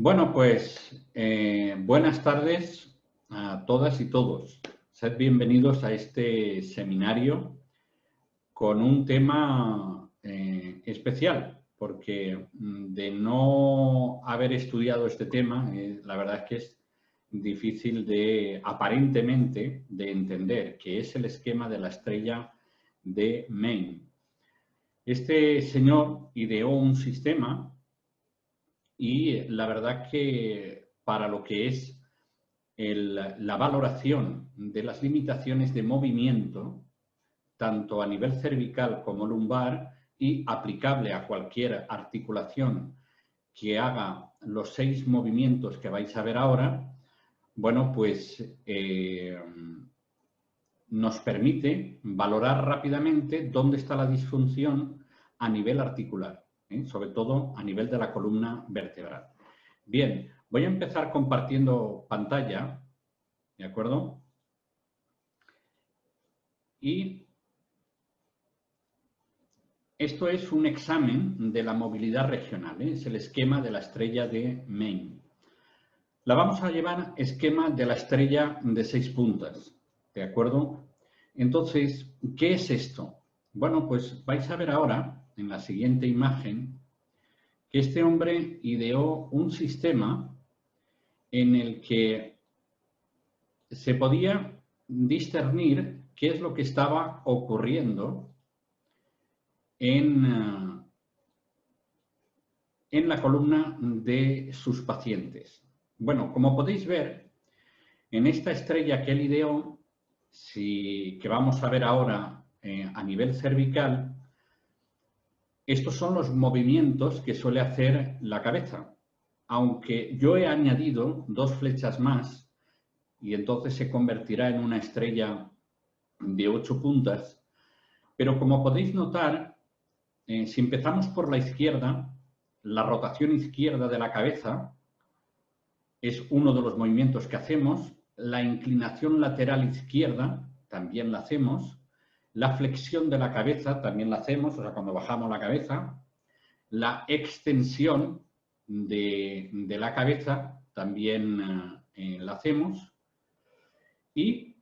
Bueno, pues buenas tardes a todas y todos. Sed bienvenidos a este seminario con un tema especial, porque de no haber estudiado este tema, la verdad es que es difícil aparentemente, de entender, que es el esquema de la estrella de Main. Este señor ideó un sistema y la verdad que para lo que es la valoración de las limitaciones de movimiento, tanto a nivel cervical como lumbar, y aplicable a cualquier articulación que haga los 6 movimientos que vais a ver ahora, bueno, pues nos permite valorar rápidamente dónde está la disfunción a nivel articular, sobre todo a nivel de la columna vertebral. Bien, voy a empezar compartiendo pantalla, ¿de acuerdo? Y esto es un examen de la movilidad regional, es el esquema de la estrella de Main. La vamos a llevar esquema de la estrella de 6 puntas, ¿de acuerdo? Entonces, ¿qué es esto? Bueno, pues vais a ver ahora, en la siguiente imagen, que este hombre ideó un sistema en el que se podía discernir qué es lo que estaba ocurriendo en la columna de sus pacientes. Bueno, como podéis ver, en esta estrella que él ideó, que vamos a ver ahora a nivel cervical, estos son los movimientos que suele hacer la cabeza, aunque yo he añadido 2 flechas más y entonces se convertirá en una estrella de 8 puntas, pero como podéis notar, si empezamos por la izquierda, la rotación izquierda de la cabeza es uno de los movimientos que hacemos, la inclinación lateral izquierda también la hacemos, la flexión de la cabeza también la hacemos, o sea, cuando bajamos la cabeza, la extensión de la cabeza también la hacemos, y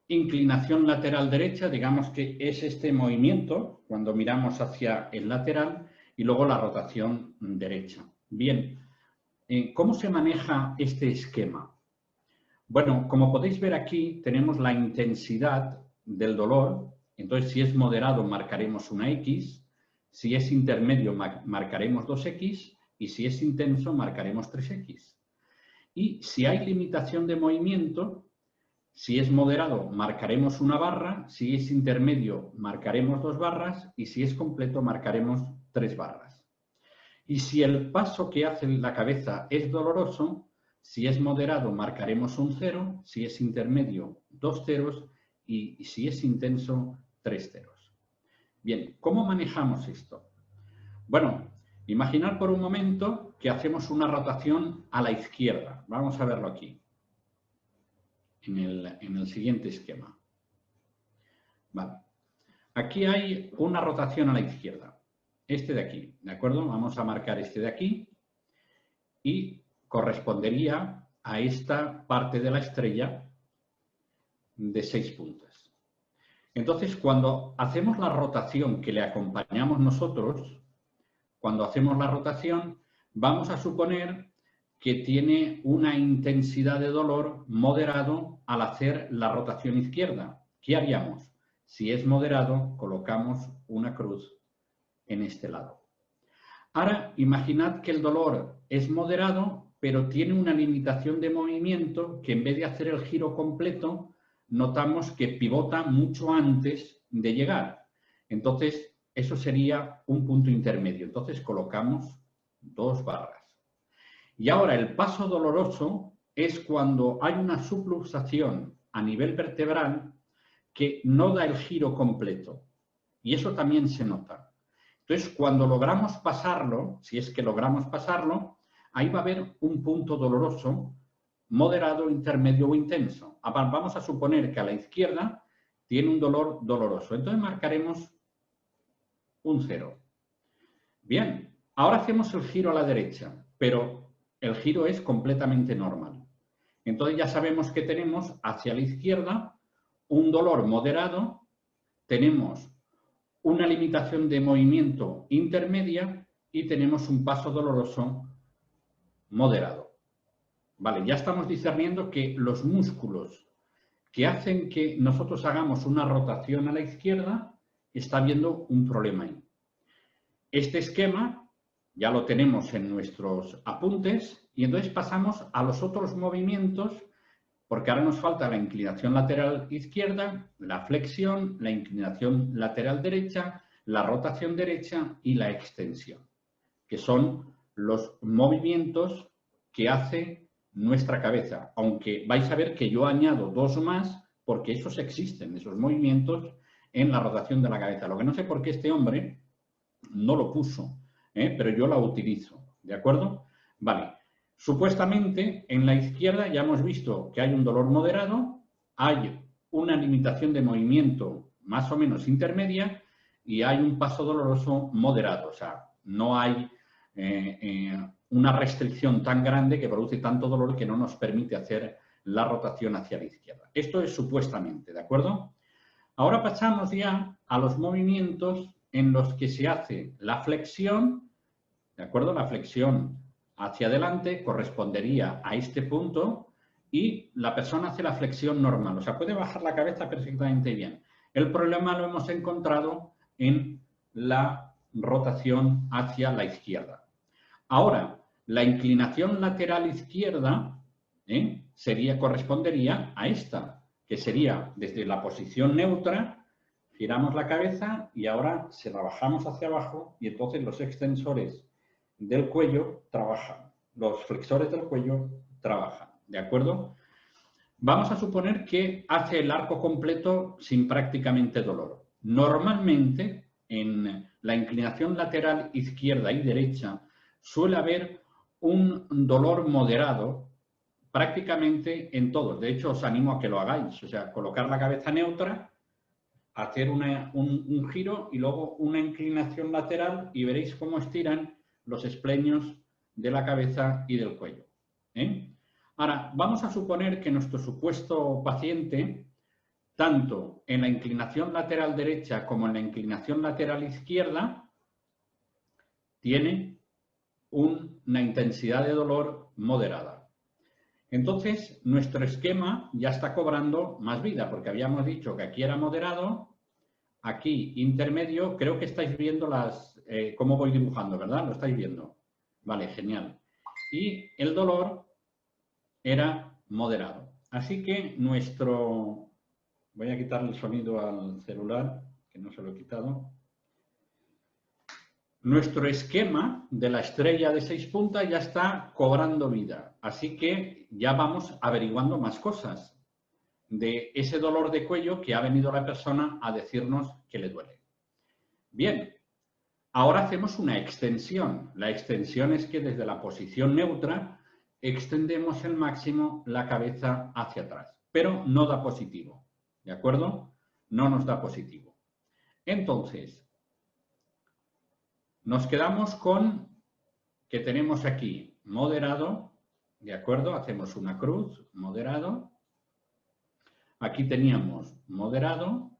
inclinación lateral derecha, digamos que es este movimiento cuando miramos hacia el lateral, y luego la rotación derecha. Bien, ¿cómo se maneja este esquema? Bueno, como podéis ver aquí, tenemos la intensidad del dolor. Entonces, si es moderado, marcaremos una X. Si es intermedio, marcaremos 2X. Y si es intenso, marcaremos 3X. Y si hay limitación de movimiento, si es moderado, marcaremos una barra. Si es intermedio, marcaremos 2 barras. Y si es completo, marcaremos 3 barras. Y si el paso que hace la cabeza es doloroso, si es moderado, marcaremos un 0, si es intermedio, 2 ceros, y si es intenso, 3 ceros. Bien, ¿cómo manejamos esto? Bueno, imaginad por un momento que hacemos una rotación a la izquierda. Vamos a verlo aquí, en el siguiente esquema. Vale. Aquí hay una rotación a la izquierda. Este de aquí, ¿de acuerdo? Vamos a marcar este de aquí y correspondería a esta parte de la estrella de 6 puntas. Entonces, cuando hacemos la rotación que le acompañamos nosotros, cuando hacemos la rotación, vamos a suponer que tiene una intensidad de dolor moderado al hacer la rotación izquierda. ¿Qué haríamos? Si es moderado, colocamos una cruz en este lado. Ahora, imaginad que el dolor es moderado, pero tiene una limitación de movimiento que en vez de hacer el giro completo, notamos que pivota mucho antes de llegar. Entonces, eso sería un punto intermedio. Entonces, colocamos 2 barras. Y ahora, el paso doloroso es cuando hay una subluxación a nivel vertebral que no da el giro completo. Y eso también se nota. Entonces, cuando logramos pasarlo, si es que logramos pasarlo, ahí va a haber un punto doloroso, moderado, intermedio o intenso. Vamos a suponer que a la izquierda tiene un dolor doloroso. Entonces marcaremos un 0. Bien, ahora hacemos el giro a la derecha, pero el giro es completamente normal. Entonces ya sabemos que tenemos hacia la izquierda un dolor moderado, tenemos una limitación de movimiento intermedia y tenemos un paso doloroso moderado. Vale, ya estamos discerniendo que los músculos que hacen que nosotros hagamos una rotación a la izquierda, está habiendo un problema ahí. Este esquema ya lo tenemos en nuestros apuntes y entonces pasamos a los otros movimientos, porque ahora nos falta la inclinación lateral izquierda, la flexión, la inclinación lateral derecha, la rotación derecha y la extensión, que son los movimientos que hace nuestra cabeza. Aunque vais a ver que yo añado dos más, porque esos existen, esos movimientos en la rotación de la cabeza. Lo que no sé por qué este hombre no lo puso, pero yo la utilizo, ¿de acuerdo? Vale. Supuestamente, en la izquierda ya hemos visto que hay un dolor moderado, hay una limitación de movimiento más o menos intermedia y hay un paso doloroso moderado. O sea, no hay una restricción tan grande que produce tanto dolor que no nos permite hacer la rotación hacia la izquierda. Esto es supuestamente, ¿de acuerdo? Ahora pasamos ya a los movimientos en los que se hace la flexión, ¿de acuerdo? La flexión hacia adelante correspondería a este punto y la persona hace la flexión normal. O sea, puede bajar la cabeza perfectamente bien. El problema lo hemos encontrado en la rotación hacia la izquierda. Ahora, la inclinación lateral izquierda correspondería a esta, que sería desde la posición neutra, giramos la cabeza y ahora se la bajamos hacia abajo y entonces los extensores del cuello trabajan, los flexores del cuello trabajan, ¿de acuerdo? Vamos a suponer que hace el arco completo sin prácticamente dolor. Normalmente, en la inclinación lateral izquierda y derecha, suele haber un dolor moderado prácticamente en todos. De hecho, os animo a que lo hagáis. O sea, colocar la cabeza neutra, hacer un giro y luego una inclinación lateral y veréis cómo estiran los esplenios de la cabeza y del cuello. Ahora, vamos a suponer que nuestro supuesto paciente, tanto en la inclinación lateral derecha como en la inclinación lateral izquierda, tiene una intensidad de dolor moderada. Entonces, nuestro esquema ya está cobrando más vida, porque habíamos dicho que aquí era moderado, aquí intermedio. Creo que estáis viendo cómo voy dibujando, ¿verdad? ¿Lo estáis viendo? Vale, genial. Y el dolor era moderado. Así que voy a quitarle el sonido al celular, que no se lo he quitado. Nuestro esquema de la estrella de 6 puntas ya está cobrando vida. Así que ya vamos averiguando más cosas de ese dolor de cuello que ha venido la persona a decirnos que le duele. Bien, ahora hacemos una extensión. La extensión es que desde la posición neutra extendemos el máximo la cabeza hacia atrás, pero no da positivo, ¿de acuerdo? No nos da positivo. Entonces, nos quedamos con que tenemos aquí moderado, ¿de acuerdo? Hacemos una cruz, moderado. Aquí teníamos moderado,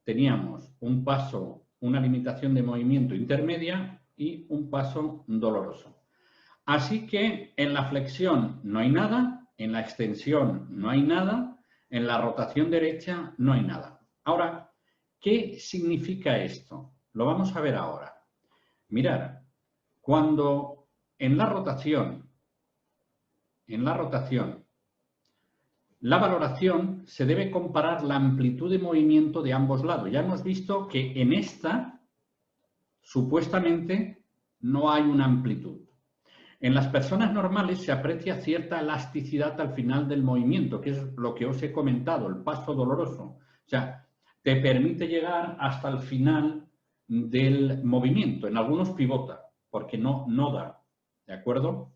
teníamos un paso, una limitación de movimiento intermedia y un paso doloroso. Así que en la flexión no hay nada, en la extensión no hay nada, en la rotación derecha no hay nada. Ahora, ¿qué significa esto? Lo vamos a ver ahora. Mirad, cuando en la rotación, la valoración se debe comparar la amplitud de movimiento de ambos lados. Ya hemos visto que en esta, supuestamente, no hay una amplitud. En las personas normales se aprecia cierta elasticidad al final del movimiento, que es lo que os he comentado, el paso doloroso. O sea, te permite llegar hasta el final del movimiento. En algunos pivota, porque no da, ¿de acuerdo?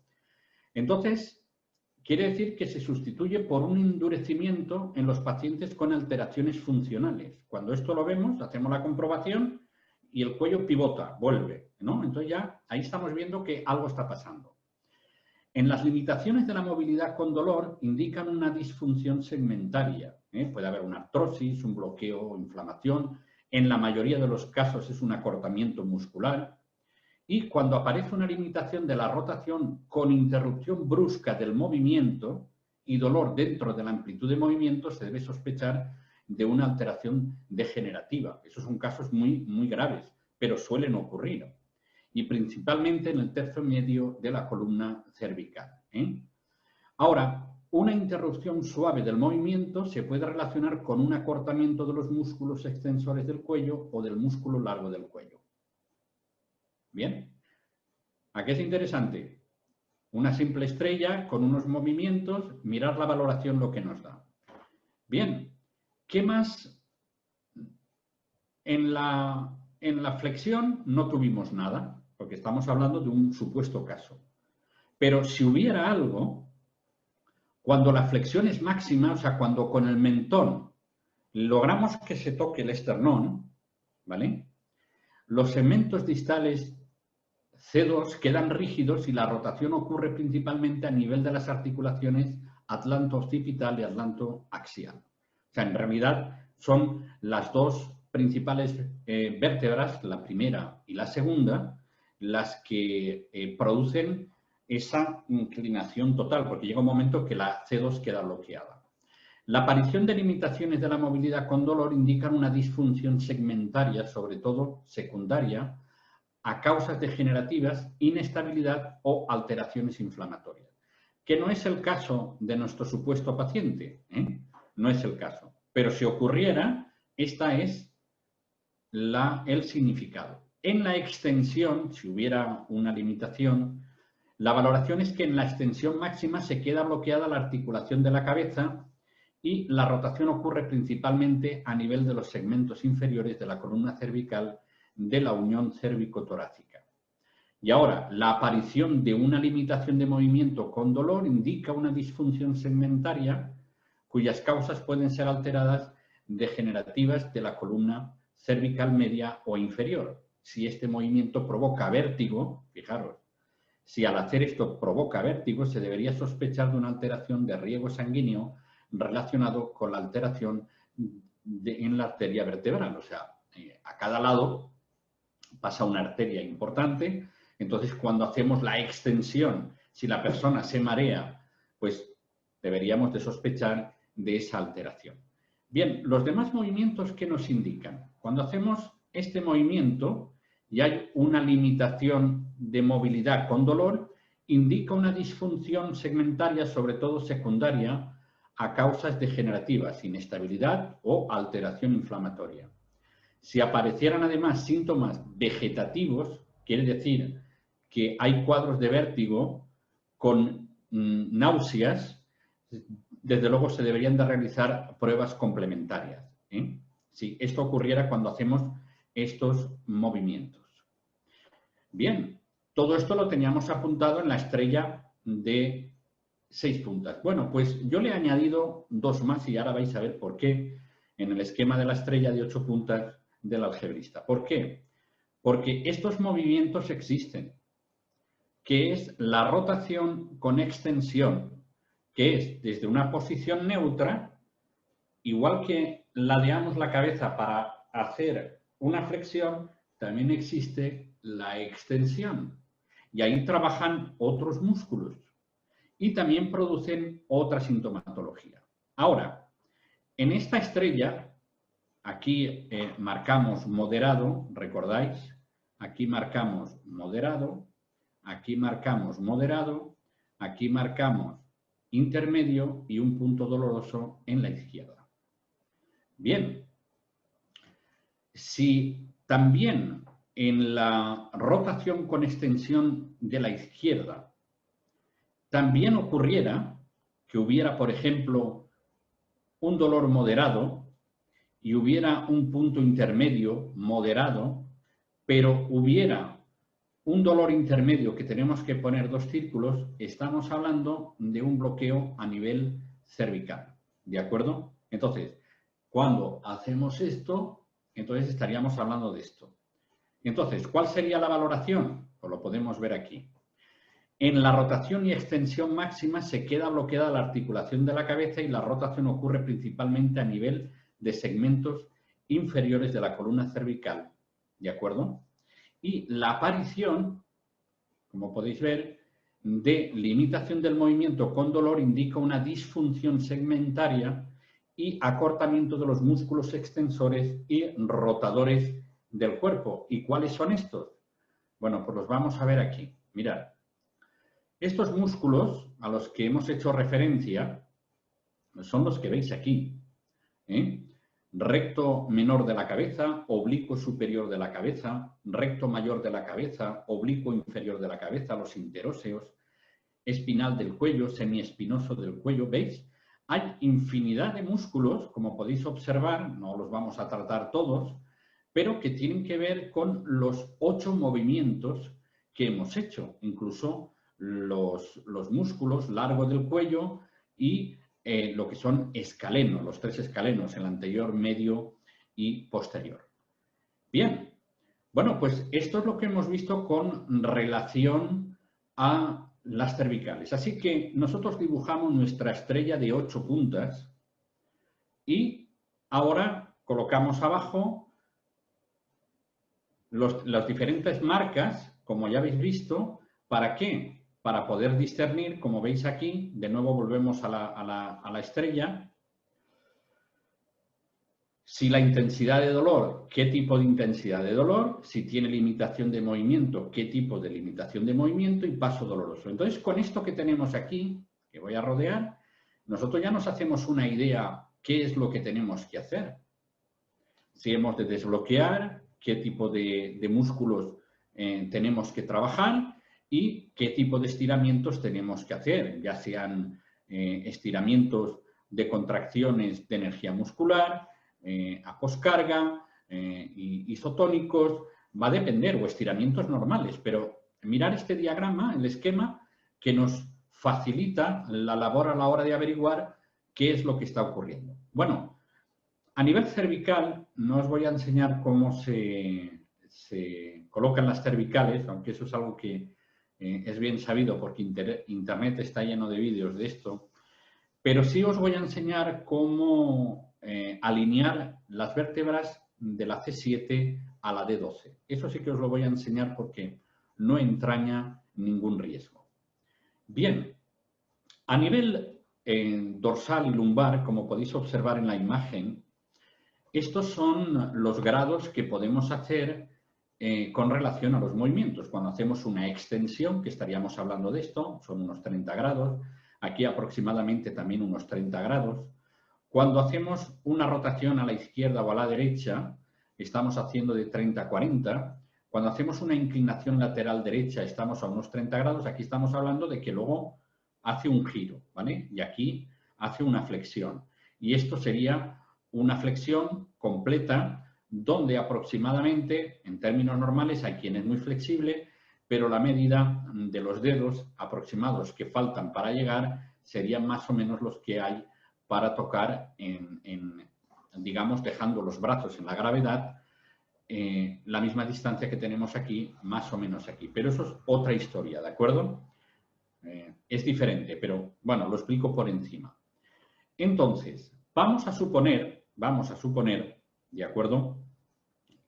Entonces, quiere decir que se sustituye por un endurecimiento en los pacientes con alteraciones funcionales. Cuando esto lo vemos, hacemos la comprobación y el cuello pivota, vuelve, ¿no? Entonces ya ahí estamos viendo que algo está pasando. En las limitaciones de la movilidad con dolor indican una disfunción segmentaria. Puede haber una artrosis, un bloqueo o inflamación. En la mayoría de los casos es un acortamiento muscular. Y cuando aparece una limitación de la rotación con interrupción brusca del movimiento y dolor dentro de la amplitud de movimiento, se debe sospechar de una alteración degenerativa. Esos son casos muy graves, pero suelen ocurrir. Y principalmente en el tercio medio de la columna cervical. Ahora, una interrupción suave del movimiento se puede relacionar con un acortamiento de los músculos extensores del cuello o del músculo largo del cuello. Bien, ¿a qué es interesante? Una simple estrella con unos movimientos, mirar la valoración lo que nos da. Bien, ¿qué más? En la flexión no tuvimos nada, porque estamos hablando de un supuesto caso. Pero si hubiera algo, cuando la flexión es máxima, o sea, cuando con el mentón logramos que se toque el esternón, ¿vale? Los segmentos distales C2 quedan rígidos y la rotación ocurre principalmente a nivel de las articulaciones atlanto-occipital y atlanto-axial. O sea, en realidad son las dos principales vértebras, la primera y la segunda, las que producen esa inclinación total, porque llega un momento que la C2 queda bloqueada. La aparición de limitaciones de la movilidad con dolor indican una disfunción segmentaria, sobre todo secundaria, a causas degenerativas, inestabilidad o alteraciones inflamatorias. Que no es el caso de nuestro supuesto paciente, no es el caso. Pero si ocurriera, esta es el significado. En la extensión, si hubiera una limitación, la valoración es que en la extensión máxima se queda bloqueada la articulación de la cabeza y la rotación ocurre principalmente a nivel de los segmentos inferiores de la columna cervical de la unión cérvico-torácica. Y ahora, la aparición de una limitación de movimiento con dolor indica una disfunción segmentaria cuyas causas pueden ser alteradas degenerativas de la columna cervical media o inferior. Si este movimiento provoca vértigo, fijaros, si al hacer esto provoca vértigo, se debería sospechar de una alteración de riego sanguíneo relacionado con la alteración en la arteria vertebral. O sea, a cada lado pasa una arteria importante. Entonces, cuando hacemos la extensión, si la persona se marea, pues deberíamos de sospechar de esa alteración. Bien, los demás movimientos, ¿qué nos indican? Cuando hacemos este movimiento y hay una limitación de movilidad con dolor, indica una disfunción segmentaria, sobre todo secundaria, a causas degenerativas, inestabilidad o alteración inflamatoria. Si aparecieran además síntomas vegetativos, quiere decir que hay cuadros de vértigo con náuseas, desde luego se deberían de realizar pruebas complementarias. Si esto ocurriera cuando hacemos estos movimientos. Bien, todo esto lo teníamos apuntado en la estrella de 6 puntas. Bueno, pues yo le he añadido 2 más y ahora vais a ver por qué en el esquema de la estrella de 8 puntas del algebrista. ¿Por qué? Porque estos movimientos existen, que es la rotación con extensión, que es desde una posición neutra, igual que ladeamos la cabeza para hacer una flexión, también existe la extensión. Y ahí trabajan otros músculos y también producen otra sintomatología. Ahora, en esta estrella, aquí marcamos moderado, ¿recordáis? Aquí marcamos moderado, aquí marcamos moderado, aquí marcamos intermedio y un punto doloroso en la izquierda. Bien, si también en la rotación con extensión de la izquierda también ocurriera que hubiera, por ejemplo, un dolor moderado y hubiera un punto intermedio moderado, pero hubiera un dolor intermedio que tenemos que poner 2 círculos, estamos hablando de un bloqueo a nivel cervical. ¿De acuerdo? Entonces, cuando hacemos esto, entonces estaríamos hablando de esto. Entonces, ¿cuál sería la valoración? Pues lo podemos ver aquí. En la rotación y extensión máxima se queda bloqueada la articulación de la cabeza y la rotación ocurre principalmente a nivel de segmentos inferiores de la columna cervical, ¿de acuerdo? Y la aparición, como podéis ver, de limitación del movimiento con dolor indica una disfunción segmentaria y acortamiento de los músculos extensores y rotadores del cuerpo. ¿Y cuáles son estos? Bueno, pues los vamos a ver aquí. Mirad. Estos músculos a los que hemos hecho referencia son los que veis aquí. Recto menor de la cabeza, oblicuo superior de la cabeza, recto mayor de la cabeza, oblicuo inferior de la cabeza, los interóseos, espinal del cuello, semiespinoso del cuello. ¿Veis? Hay infinidad de músculos, como podéis observar, no los vamos a tratar todos, pero que tienen que ver con los 8 movimientos que hemos hecho, incluso los músculos largos del cuello y lo que son escalenos, los 3 escalenos, el anterior, medio y posterior. Bien, bueno, pues esto es lo que hemos visto con relación a las cervicales. Así que nosotros dibujamos nuestra estrella de 8 puntas y ahora colocamos abajo las diferentes marcas, como ya habéis visto. ¿Para qué? Para poder discernir, como veis aquí, de nuevo volvemos a la estrella, si la intensidad de dolor, qué tipo de intensidad de dolor, si tiene limitación de movimiento, qué tipo de limitación de movimiento y paso doloroso. Entonces, con esto que tenemos aquí, que voy a rodear, nosotros ya nos hacemos una idea qué es lo que tenemos que hacer. Si hemos de desbloquear, qué tipo de músculos tenemos que trabajar y qué tipo de estiramientos tenemos que hacer, ya sean estiramientos de contracciones de energía muscular, a poscarga, isotónicos, va a depender, o estiramientos normales, pero mirar este diagrama, el esquema, que nos facilita la labor a la hora de averiguar qué es lo que está ocurriendo. Bueno, a nivel cervical no os voy a enseñar cómo se colocan las cervicales, aunque eso es algo que es bien sabido porque Internet está lleno de vídeos de esto, pero sí os voy a enseñar cómo alinear las vértebras de la C7 a la D12. Eso sí que os lo voy a enseñar porque no entraña ningún riesgo. Bien, a nivel dorsal y lumbar, como podéis observar en la imagen, estos son los grados que podemos hacer con relación a los movimientos. Cuando hacemos una extensión, que estaríamos hablando de esto, son unos 30 grados, aquí aproximadamente también unos 30 grados. Cuando hacemos una rotación a la izquierda o a la derecha, estamos haciendo de 30 a 40. Cuando hacemos una inclinación lateral derecha, estamos a unos 30 grados. Aquí estamos hablando de que luego hace un giro, ¿vale? Y aquí hace una flexión. Y esto sería una flexión completa donde aproximadamente, en términos normales, hay quien es muy flexible, pero la medida de los dedos aproximados que faltan para llegar serían más o menos los que hay para tocar, digamos, dejando los brazos en la gravedad, la misma distancia que tenemos aquí, más o menos aquí. Pero eso es otra historia, ¿de acuerdo? Es diferente, pero bueno, lo explico por encima. Entonces, vamos a suponer, ¿de acuerdo?,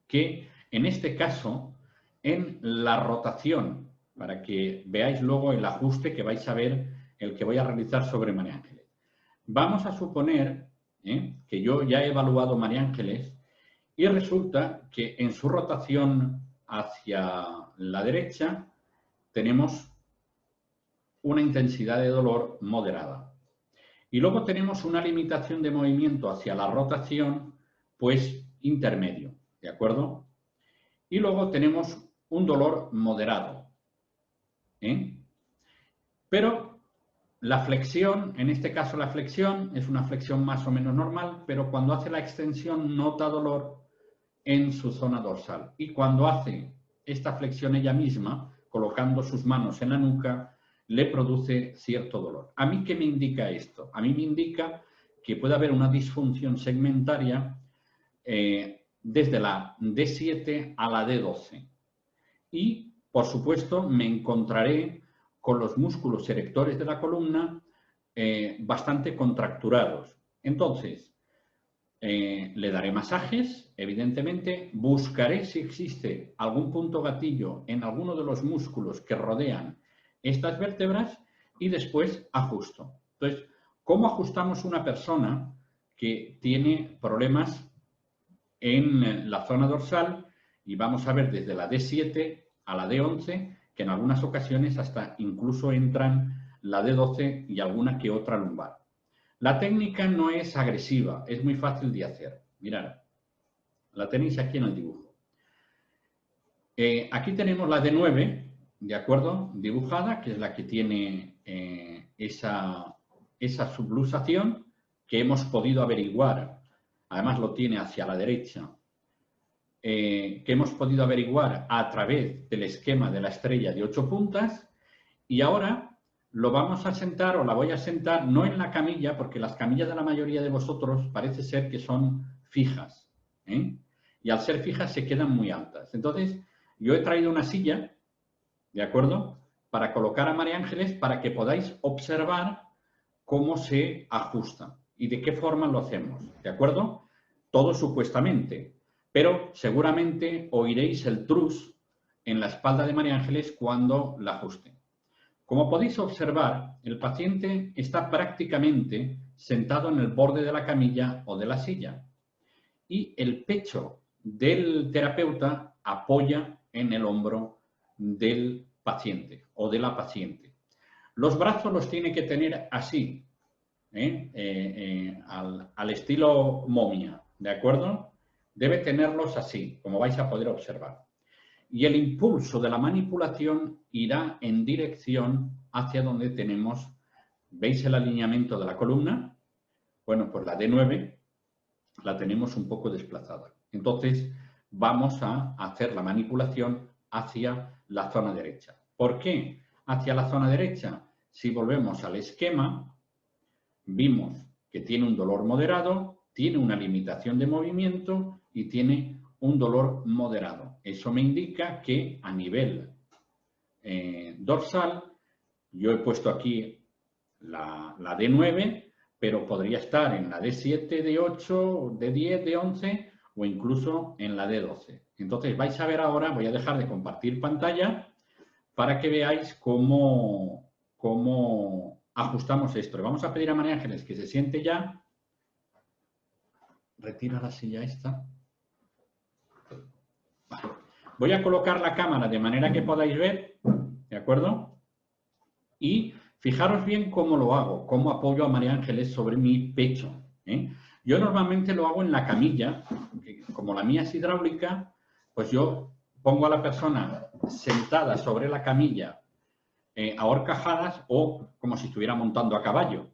que en este caso, en la rotación, para que veáis luego el ajuste que vais a ver, el que voy a realizar sobre María Ángeles. Vamos a suponer que yo ya he evaluado María Ángeles y resulta que en su rotación hacia la derecha tenemos una intensidad de dolor moderada. Y luego tenemos una limitación de movimiento hacia la rotación, pues intermedio, ¿de acuerdo? Y luego tenemos un dolor moderado. Pero la flexión, en este caso la flexión, es una flexión más o menos normal, pero cuando hace la extensión nota dolor en su zona dorsal. Y cuando hace esta flexión ella misma, colocando sus manos en la nuca, le produce cierto dolor. ¿A mí qué me indica esto? A mí me indica que puede haber una disfunción segmentaria desde la D7 a la D12. Y, por supuesto, me encontraré con los músculos erectores de la columna bastante contracturados. Entonces, le daré masajes, evidentemente, buscaré si existe algún punto gatillo en alguno de los músculos que rodean estas vértebras y después ajusto. Entonces, ¿cómo ajustamos una persona que tiene problemas en la zona dorsal? Y vamos a ver desde la D7 a la D11, que en algunas ocasiones hasta incluso entran la D12 y alguna que otra lumbar. La técnica no es agresiva, es muy fácil de hacer. Mirad, la tenéis aquí en el dibujo. Aquí tenemos la D9, ¿de acuerdo? Dibujada, que es la que tiene esa subluxación que hemos podido averiguar. Además lo tiene hacia la derecha. Que hemos podido averiguar a través del esquema de la estrella de 8 puntas. Y ahora lo vamos a sentar, o la voy a sentar, no en la camilla, porque las camillas de la mayoría de vosotros parece ser que son fijas, ¿eh? Y al ser fijas se quedan muy altas. Entonces, yo he traído una silla, ¿de acuerdo?, para colocar a María Ángeles para que podáis observar cómo se ajusta y de qué forma lo hacemos, ¿de acuerdo? Todo supuestamente, pero seguramente oiréis el trus en la espalda de María Ángeles cuando la ajuste. Como podéis observar, el paciente está prácticamente sentado en el borde de la camilla o de la silla y el pecho del terapeuta apoya en el hombro del paciente o de la paciente. Los brazos los tiene que tener así, al estilo momia, ¿de acuerdo? Debe tenerlos así, como vais a poder observar. Y el impulso de la manipulación irá en dirección hacia donde tenemos, ¿veis el alineamiento de la columna? Bueno, pues la D9 la tenemos un poco desplazada. Entonces, vamos a hacer la manipulación hacia la zona derecha. ¿Por qué hacia la zona derecha? Si volvemos al esquema, vimos que tiene un dolor moderado, tiene una limitación de movimiento y tiene un dolor moderado. Eso me indica que a nivel dorsal, yo he puesto aquí la D9, pero podría estar en la D7, D8, D10, D11 o incluso en la D12. Entonces vais a ver ahora, voy a dejar de compartir pantalla para que veáis cómo ajustamos esto. Le vamos a pedir a María Ángeles que se siente ya. Retira la silla esta. Vale. Voy a colocar la cámara de manera que podáis ver, ¿de acuerdo? Y fijaros bien cómo lo hago, cómo apoyo a María Ángeles sobre mi pecho, ¿eh? Yo normalmente lo hago en la camilla, como la mía es hidráulica, pues yo pongo a la persona sentada sobre la camilla a horcajadas o como si estuviera montando a caballo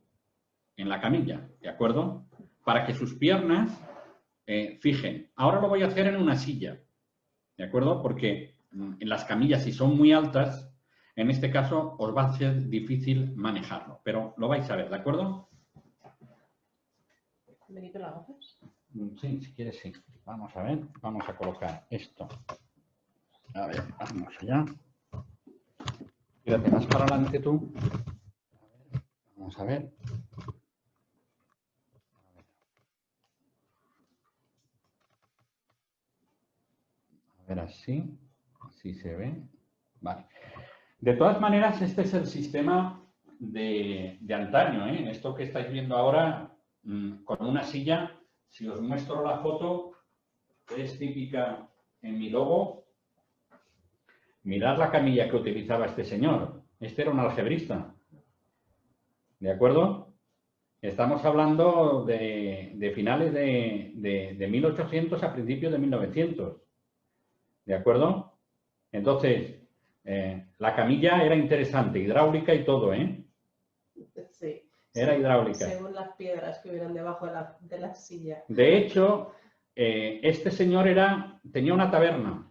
en la camilla, ¿de acuerdo? Para que sus piernas fijen. Ahora lo voy a hacer en una silla, ¿de acuerdo? Porque en las camillas, si son muy altas, en este caso os va a ser difícil manejarlo, pero lo vais a ver, ¿de acuerdo? ¿Benito la haces? Sí, si quieres, sí. Vamos a ver, vamos a colocar esto. A ver, vamos allá. Quédate más para adelante tú. Vamos a ver. A ver, así se ve. Vale. De todas maneras, este es el sistema de antaño, ¿eh? Esto que estáis viendo ahora, con una silla, si os muestro la foto, es típica en mi logo. Mirad la camilla que utilizaba este señor. Este era un algebrista. ¿De acuerdo? Estamos hablando de finales de 1800 a principios de 1900. ¿De acuerdo? Entonces, la camilla era interesante, hidráulica y todo, ¿eh? Sí. Era hidráulica. Según las piedras que hubieran debajo de la silla. De hecho, este señor tenía una taberna,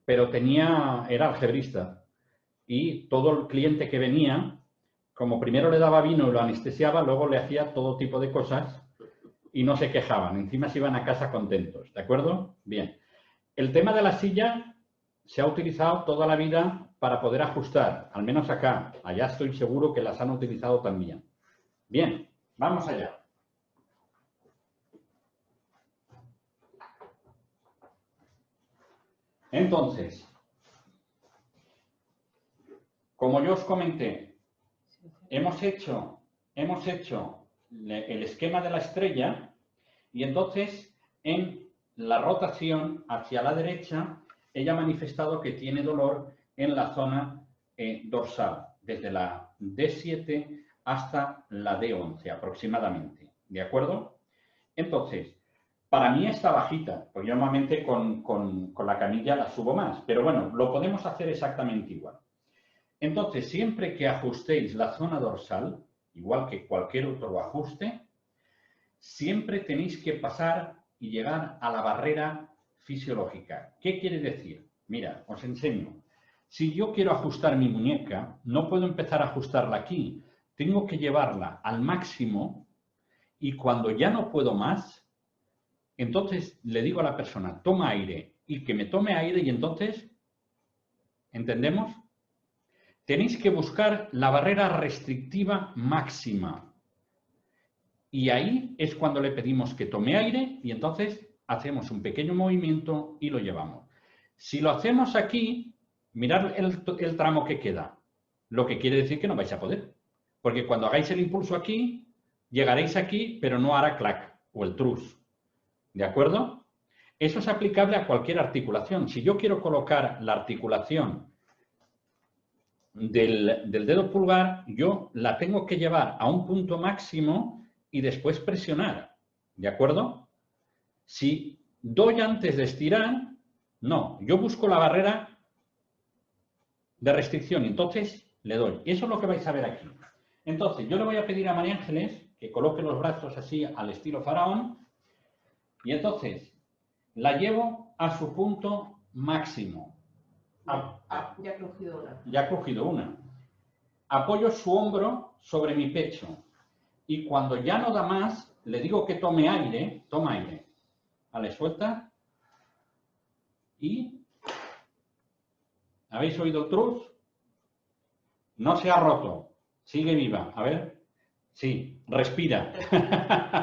pero era algebrista. Y todo el cliente que venía, como primero le daba vino y lo anestesiaba, luego le hacía todo tipo de cosas y no se quejaban. Encima se iban a casa contentos. ¿De acuerdo? Bien. El tema de la silla se ha utilizado toda la vida para poder ajustar, al menos acá. Allá estoy seguro que las han utilizado también. Bien, vamos allá. Entonces, como yo os comenté, hemos hecho el esquema de la estrella y entonces en la rotación hacia la derecha ella ha manifestado que tiene dolor en la zona dorsal, desde la D7 hasta la D11 aproximadamente. ¿De acuerdo? Entonces, para mí está bajita, porque yo normalmente con la camilla la subo más, pero bueno, lo podemos hacer exactamente igual. Entonces, siempre que ajustéis la zona dorsal, igual que cualquier otro ajuste, siempre tenéis que pasar y llegar a la barrera fisiológica. ¿Qué quiere decir? Mira, os enseño. Si yo quiero ajustar mi muñeca, no puedo empezar a ajustarla aquí. Tengo que llevarla al máximo y cuando ya no puedo más, entonces le digo a la persona, toma aire y que me tome aire y entonces, ¿entendemos? Tenéis que buscar la barrera restrictiva máxima. Y ahí es cuando le pedimos que tome aire y entonces hacemos un pequeño movimiento y lo llevamos. Si lo hacemos aquí, mirad el tramo que queda. Lo que quiere decir que no vais a poder. Porque cuando hagáis el impulso aquí, llegaréis aquí, pero no hará clac o el trus. ¿De acuerdo? Eso es aplicable a cualquier articulación. Si yo quiero colocar la articulación del dedo pulgar, yo la tengo que llevar a un punto máximo y después presionar. ¿De acuerdo? Si doy antes de estirar, no. Yo busco la barrera de restricción y entonces le doy. Eso es lo que vais a ver aquí. Entonces, yo le voy a pedir a María Ángeles que coloque los brazos así al estilo faraón y entonces la llevo a su punto máximo. Ya ha crujido una. Ya ha cogido una. Apoyo su hombro sobre mi pecho y cuando ya no da más, le digo que tome aire, toma aire. Vale, suelta. Y ¿habéis oído el trus? No se ha roto. Sigue viva. A ver. Sí, respira.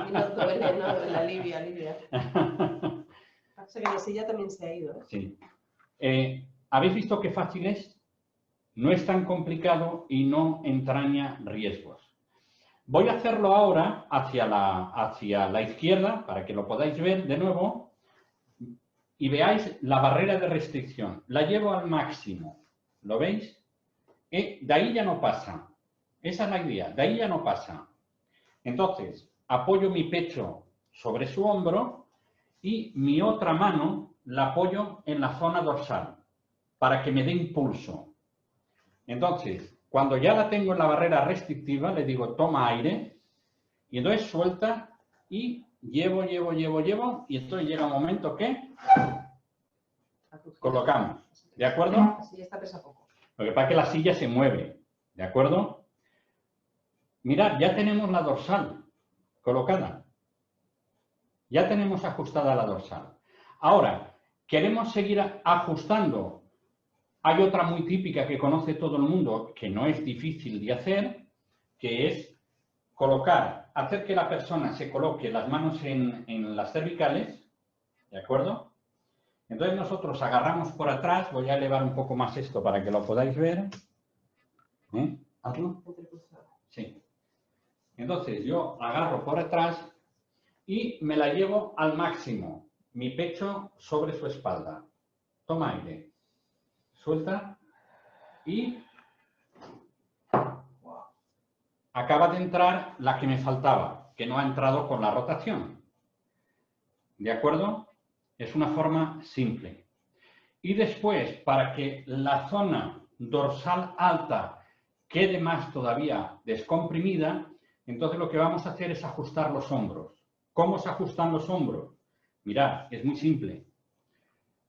Y no duele, no duele. Alivia. Pasa que la silla también se ha ido. Sí. ¿Habéis visto qué fácil es? No es tan complicado y no entraña riesgos. Voy a hacerlo ahora hacia la izquierda para que lo podáis ver de nuevo y veáis la barrera de restricción. La llevo al máximo. ¿Lo veis? De ahí ya no pasa. Esa es la idea. De ahí ya no pasa. Entonces, apoyo mi pecho sobre su hombro y mi otra mano la apoyo en la zona dorsal para que me dé impulso. Entonces, cuando ya la tengo en la barrera restrictiva, le digo, toma aire, y entonces suelta, y llevo, y entonces llega un momento que colocamos, ¿de acuerdo? Así esta pesa poco. Lo que pasa es que la silla se mueve, ¿de acuerdo? Mirad, ya tenemos la dorsal colocada. Ya tenemos ajustada la dorsal. Ahora, queremos seguir ajustando. Hay otra muy típica que conoce todo el mundo, que no es difícil de hacer, que es hacer que la persona se coloque las manos en las cervicales, ¿de acuerdo? Entonces nosotros agarramos por atrás, voy a elevar un poco más esto para que lo podáis ver. ¿Hazlo? Sí. Entonces yo agarro por atrás y me la llevo al máximo, mi pecho sobre su espalda. Toma aire. Suelta y acaba de entrar la que me faltaba, que no ha entrado con la rotación. ¿De acuerdo? Es una forma simple. Y después, para que la zona dorsal alta quede más todavía descomprimida, entonces lo que vamos a hacer es ajustar los hombros. ¿Cómo se ajustan los hombros? Mirad, es muy simple.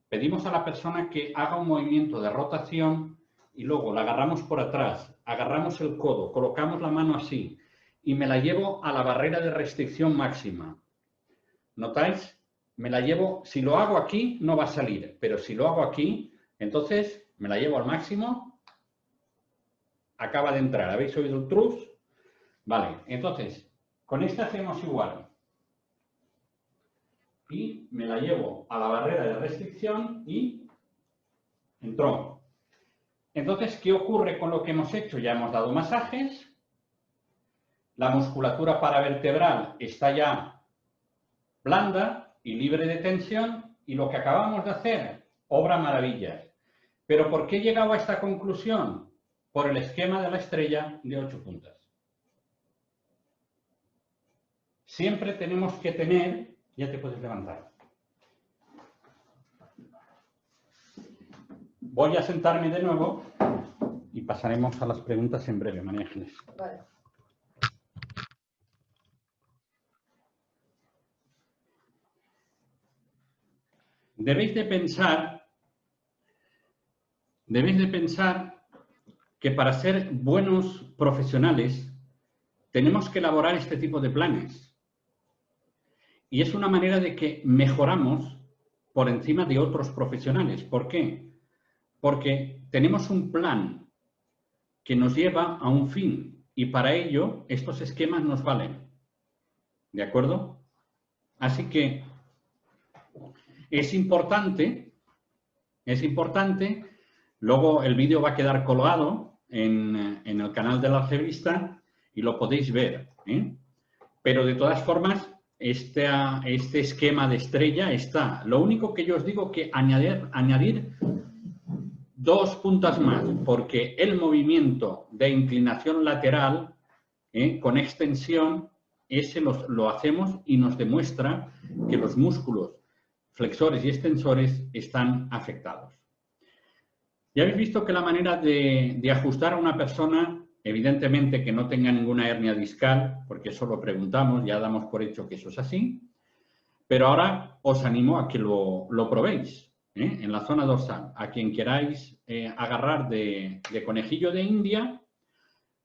Pedimos a la persona que haga un movimiento de rotación y luego la agarramos por atrás, agarramos el codo, colocamos la mano así y me la llevo a la barrera de restricción máxima. ¿Notáis? Me la llevo, si lo hago aquí no va a salir, pero si lo hago aquí, entonces me la llevo al máximo acaba de entrar. ¿Habéis oído el trus? Vale, entonces, con esta hacemos igual. Y me la llevo a la barrera de restricción y entró. Entonces, ¿qué ocurre con lo que hemos hecho? Ya hemos dado masajes. La musculatura paravertebral está ya blanda y libre de tensión. Y lo que acabamos de hacer, obra maravillas. ¿Pero por qué he llegado a esta conclusión? Por el esquema de la estrella de 8 puntas. Siempre tenemos que tener... Ya te puedes levantar. Voy a sentarme de nuevo y pasaremos a las preguntas en breve, María Ángeles. Vale. Debéis de pensar que para ser buenos profesionales tenemos que elaborar este tipo de planes. Y es una manera de que mejoramos por encima de otros profesionales. ¿Por qué? Porque tenemos un plan que nos lleva a un fin y para ello estos esquemas nos valen. ¿De acuerdo? Así que es importante, luego el vídeo va a quedar colgado en el canal de la revista y lo podéis ver, ¿eh? Pero de todas formas, este esquema de estrella está. Lo único que yo os digo que añadir 2 puntas más, porque el movimiento de inclinación lateral con extensión, ese lo hacemos y nos demuestra que los músculos flexores y extensores están afectados. Ya habéis visto que la manera de ajustar a una persona, evidentemente que no tenga ninguna hernia discal, porque eso lo preguntamos, ya damos por hecho que eso es así, pero ahora os animo a que lo probéis, en la zona dorsal. A quien queráis agarrar de conejillo de India,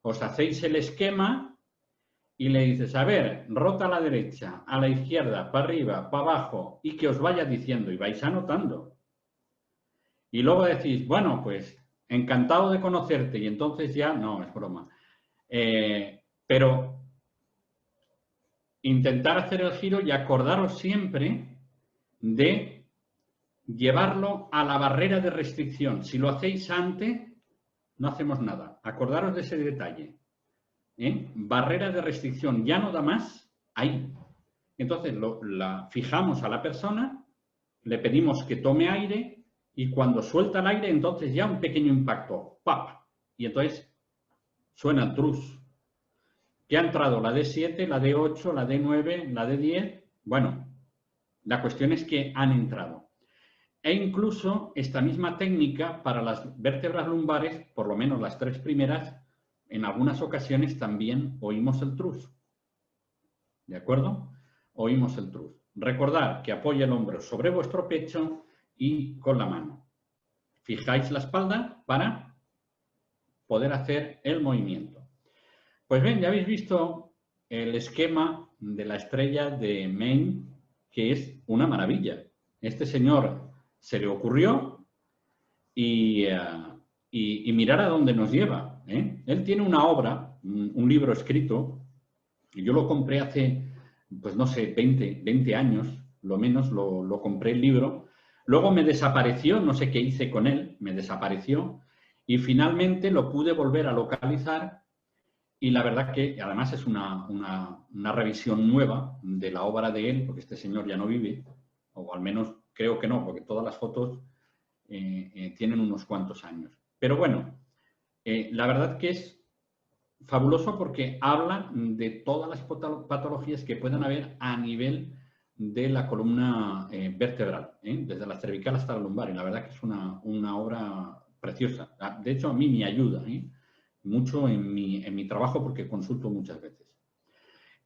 os hacéis el esquema y le dices, a ver, rota a la derecha, a la izquierda, para arriba, para abajo, y que os vaya diciendo, y vais anotando. Y luego decís, bueno, pues encantado de conocerte, y entonces ya, no, es broma. Pero intentar hacer el giro y acordaros siempre de llevarlo a la barrera de restricción. Si lo hacéis antes, no hacemos nada. Acordaros de ese detalle. Barrera de restricción, ya no da más, ahí. Entonces la fijamos a la persona, le pedimos que tome aire y cuando suelta el aire, entonces ya un pequeño impacto. ¡Pap! Y entonces suena el trus. ¿Qué ha entrado? La D7, la D8, la D9, la D10. Bueno, la cuestión es que han entrado. E incluso esta misma técnica para las vértebras lumbares, por lo menos las 3 primeras, en algunas ocasiones también oímos el trus. ¿De acuerdo? Oímos el trus. Recordad que apoya el hombro sobre vuestro pecho y con la mano. Fijáis la espalda para poder hacer el movimiento. Pues bien, ya habéis visto el esquema de la estrella de Maine, que es una maravilla. Este señor se le ocurrió y mirar a dónde nos lleva. Él tiene una obra, un libro escrito, y yo lo compré hace, pues no sé, 20 años, lo menos, lo compré el libro. Luego me desapareció, no sé qué hice con él, me desapareció, y finalmente lo pude volver a localizar. Y la verdad que además es una revisión nueva de la obra de él, porque este señor ya no vive, o al menos creo que no, porque todas las fotos tienen unos cuantos años. Pero bueno, la verdad que es fabuloso porque habla de todas las patologías que puedan haber a nivel de la columna vertebral, desde la cervical hasta la lumbar. Y la verdad que es una obra preciosa. De hecho, a mí me ayuda mucho en mi trabajo porque consulto muchas veces.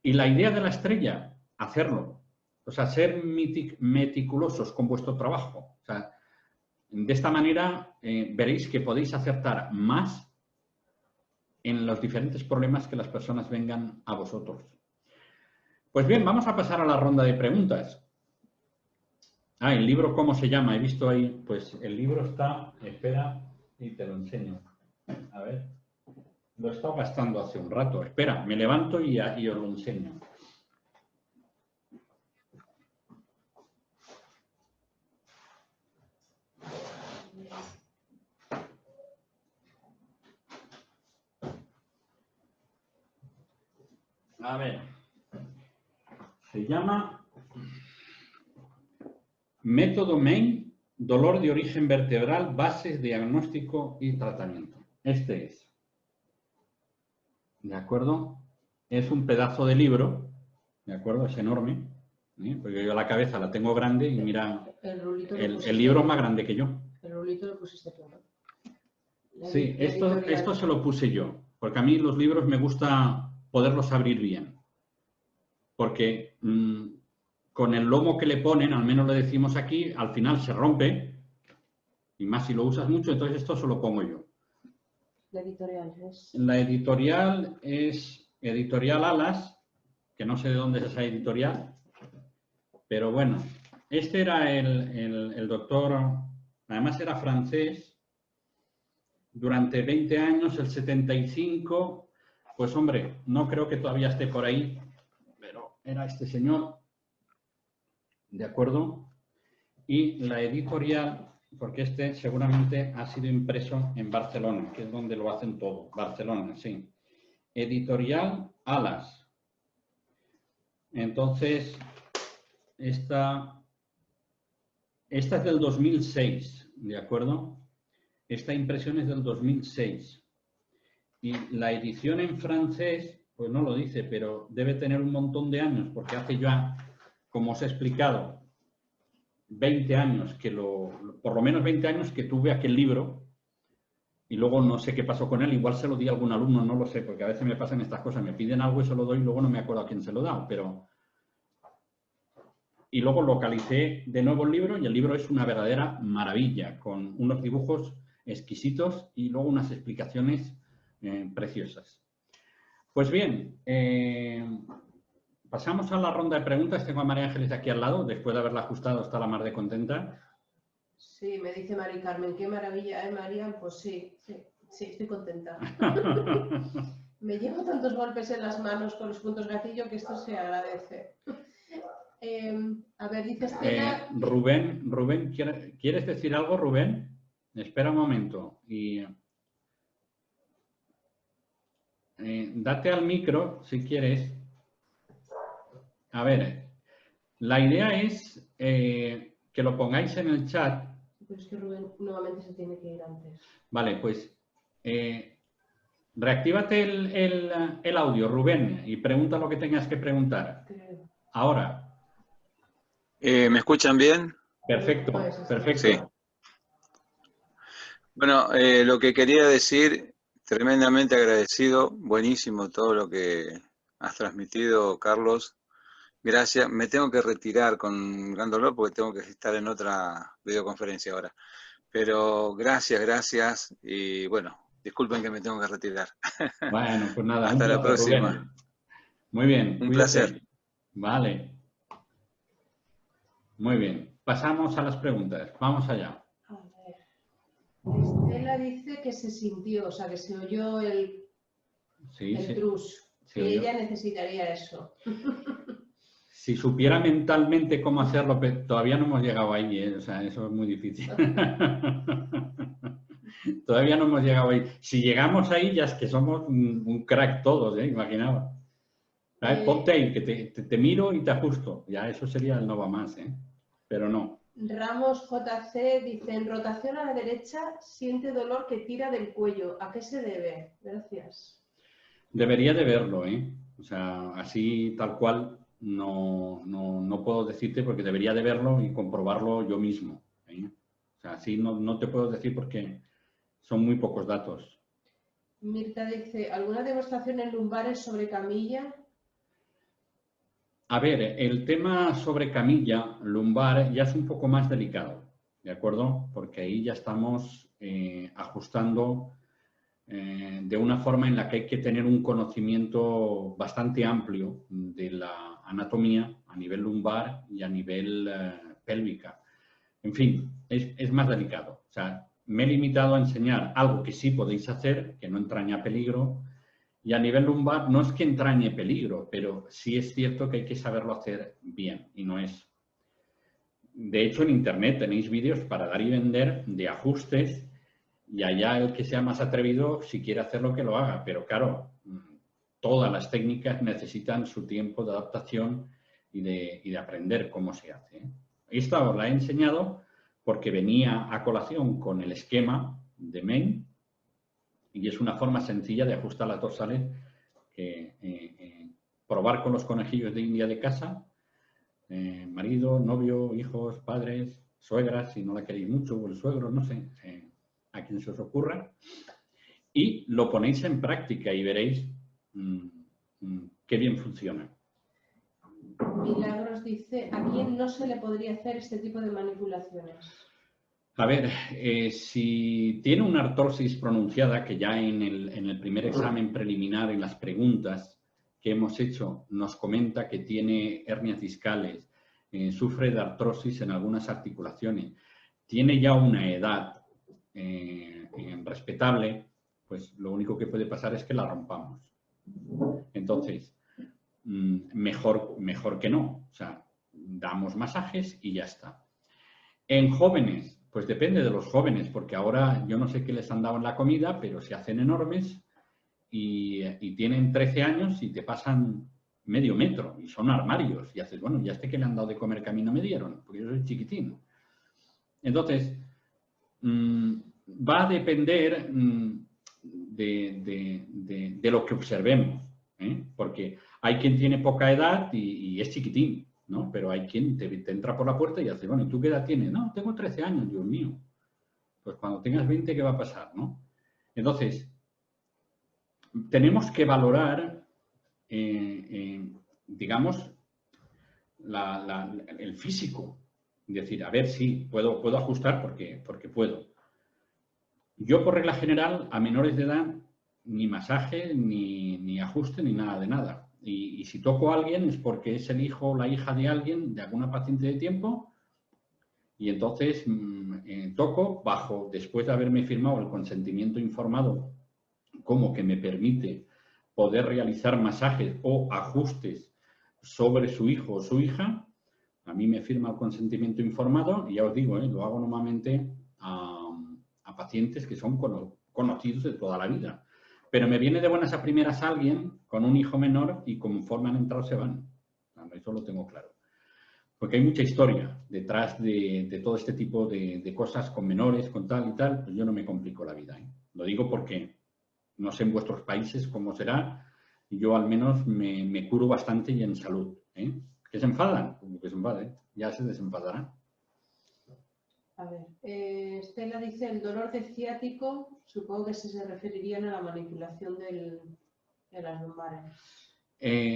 Y la idea de la estrella, hacerlo. O sea, ser meticulosos con vuestro trabajo. O sea, de esta manera veréis que podéis acertar más en los diferentes problemas que las personas vengan a vosotros. Pues bien, vamos a pasar a la ronda de preguntas. El libro, ¿cómo se llama? He visto ahí, pues el libro está, espera y te lo enseño. A ver. Lo he estado gastando hace un rato. Espera, me levanto y os lo enseño. A ver, se llama Método Main, dolor de origen vertebral, bases, diagnóstico y tratamiento. Este es. ¿De acuerdo? Es un pedazo de libro, ¿de acuerdo? Es enorme, ¿eh? Porque yo la cabeza la tengo grande y mira, el libro es más grande que yo. El rulito lo pusiste tú, ¿no? Sí, esto se lo puse yo, porque a mí los libros me gusta poderlos abrir bien. Porque con el lomo que le ponen, al menos lo decimos aquí, al final se rompe, y más si lo usas mucho, entonces esto se lo pongo yo. La editorial es... La editorial es Editorial Alas, que no sé de dónde es esa editorial, pero bueno, este era el doctor, además era francés, durante 20 años, el 75, pues hombre, no creo que todavía esté por ahí, pero era este señor, ¿de acuerdo? Y la editorial, porque este seguramente ha sido impreso en Barcelona, que es donde lo hacen todo, Barcelona, sí. Editorial Alas. Entonces, esta es del 2006, ¿de acuerdo? Esta impresión es del 2006. Y la edición en francés, pues no lo dice, pero debe tener un montón de años, porque hace ya, como os he explicado, 20 años por lo menos 20 años que tuve aquel libro, y luego no sé qué pasó con él, igual se lo di a algún alumno, no lo sé, porque a veces me pasan estas cosas, me piden algo y se lo doy y luego no me acuerdo a quién se lo he dado, pero... Y luego localicé de nuevo el libro y el libro es una verdadera maravilla, con unos dibujos exquisitos y luego unas explicaciones preciosas. Pues bien, pasamos a la ronda de preguntas. Tengo a María Ángeles aquí al lado, después de haberla ajustado está la mar de contenta. Sí, me dice Mari Carmen, qué maravilla, ¿eh, María? Pues sí, estoy contenta. Me llevo tantos golpes en las manos con los puntos gatillo que esto se agradece. A ver, dice Estela... Rubén, ¿quieres decir algo, Rubén? Espera un momento. Y date al micro, si quieres. A ver, la idea es que lo pongáis en el chat. Pero es que Rubén nuevamente se tiene que ir antes. Vale, pues reactívate el audio, Rubén, y pregunta lo que tengas que preguntar. Ahora. ¿Me escuchan bien? Perfecto, perfecto. Sí. Bueno, lo que quería decir, tremendamente agradecido, buenísimo todo lo que has transmitido, Carlos. Gracias. Me tengo que retirar con gran dolor porque tengo que estar en otra videoconferencia ahora. Pero gracias y bueno, disculpen que me tengo que retirar. Bueno, pues nada, hasta la próxima. Rubén. Muy bien, un placer. Vale. Muy bien, pasamos a las preguntas. Vamos allá. A ver. Estela dice que se sintió, o sea, que se oyó el trus, que ella necesitaría eso. Si supiera mentalmente cómo hacerlo, todavía no hemos llegado ahí, ¿eh? O sea, eso es muy difícil. Todavía no hemos llegado ahí. Si llegamos ahí, ya es que somos un crack todos, ¿eh? Imaginaba. Ponte ahí, que te miro y te ajusto. Ya eso sería el no va más, ¿eh? Pero no. Ramos JC dice, en rotación a la derecha siente dolor que tira del cuello. ¿A qué se debe? Gracias. Debería de verlo, ¿eh? O sea, así tal cual no puedo decirte porque debería de verlo y comprobarlo yo mismo, ¿eh? O sea, así no te puedo decir porque son muy pocos datos. Mirta dice, ¿alguna demostración en lumbares sobre camilla? A ver, el tema sobre camilla lumbar ya es un poco más delicado, ¿de acuerdo? Porque ahí ya estamos ajustando de una forma en la que hay que tener un conocimiento bastante amplio de la anatomía a nivel lumbar y a nivel pélvica. En fin, es más delicado. O sea, me he limitado a enseñar algo que sí podéis hacer, que no entraña peligro, y a nivel lumbar no es que entrañe peligro, pero sí es cierto que hay que saberlo hacer bien y no es. De hecho, en Internet tenéis vídeos para dar y vender de ajustes y allá el que sea más atrevido, si quiere hacerlo, que lo haga. Pero claro, todas las técnicas necesitan su tiempo de adaptación y de aprender cómo se hace, ¿eh? Esta os la he enseñado porque venía a colación con el esquema de Main y es una forma sencilla de ajustar las dorsales que probar con los conejillos de India de casa, marido, novio, hijos, padres, suegras, si no la queréis mucho, o el suegro, no sé, a quien se os ocurra, y lo ponéis en práctica y veréis qué bien funciona. Milagros dice, ¿a quién no se le podría hacer este tipo de manipulaciones? A ver, si tiene una artrosis pronunciada, que ya en el primer examen preliminar, en las preguntas que hemos hecho, nos comenta que tiene hernias discales, sufre de artrosis en algunas articulaciones, tiene ya una edad respetable, pues lo único que puede pasar es que la rompamos. Entonces, mejor que no. O sea, damos masajes y ya está. En jóvenes, pues depende de los jóvenes, porque ahora yo no sé qué les han dado en la comida, pero se hacen enormes y tienen 13 años y te pasan medio metro y son armarios. Y haces, bueno, ya que le han dado de comer que a mí no me dieron, porque yo soy chiquitín. Entonces, va a depender de lo que observemos, ¿eh? Porque hay quien tiene poca edad y es chiquitín, ¿no? Pero hay quien te entra por la puerta y hace, bueno, ¿y tú qué edad tienes? No, tengo 13 años, Dios mío. Pues cuando tengas 20, ¿qué va a pasar, no? Entonces, tenemos que valorar, digamos, el físico. Es decir, a ver, sí, puedo ajustar porque puedo. Yo, por regla general, a menores de edad, ni masaje, ni ajuste, ni nada de nada. Y si toco a alguien es porque es el hijo o la hija de alguien, de alguna paciente de tiempo, y entonces toco, bajo, después de haberme firmado el consentimiento informado, como que me permite poder realizar masajes o ajustes sobre su hijo o su hija. A mí me firma el consentimiento informado y ya os digo, lo hago normalmente a pacientes que son conocidos de toda la vida. Pero me viene de buenas a primeras alguien con un hijo menor y conforme han entrado se van. Eso lo tengo claro. Porque hay mucha historia detrás de todo este tipo de cosas con menores, con tal y tal. Pues yo no me complico la vida, ¿eh? Lo digo porque no sé en vuestros países cómo será. Yo al menos me curo bastante y en salud, ¿eh? ¿Que se enfadan? Como que se enfaden. Ya se desenfadarán. A ver, Estela dice, el dolor de ciático, supongo que se referirían a la manipulación de las lumbares.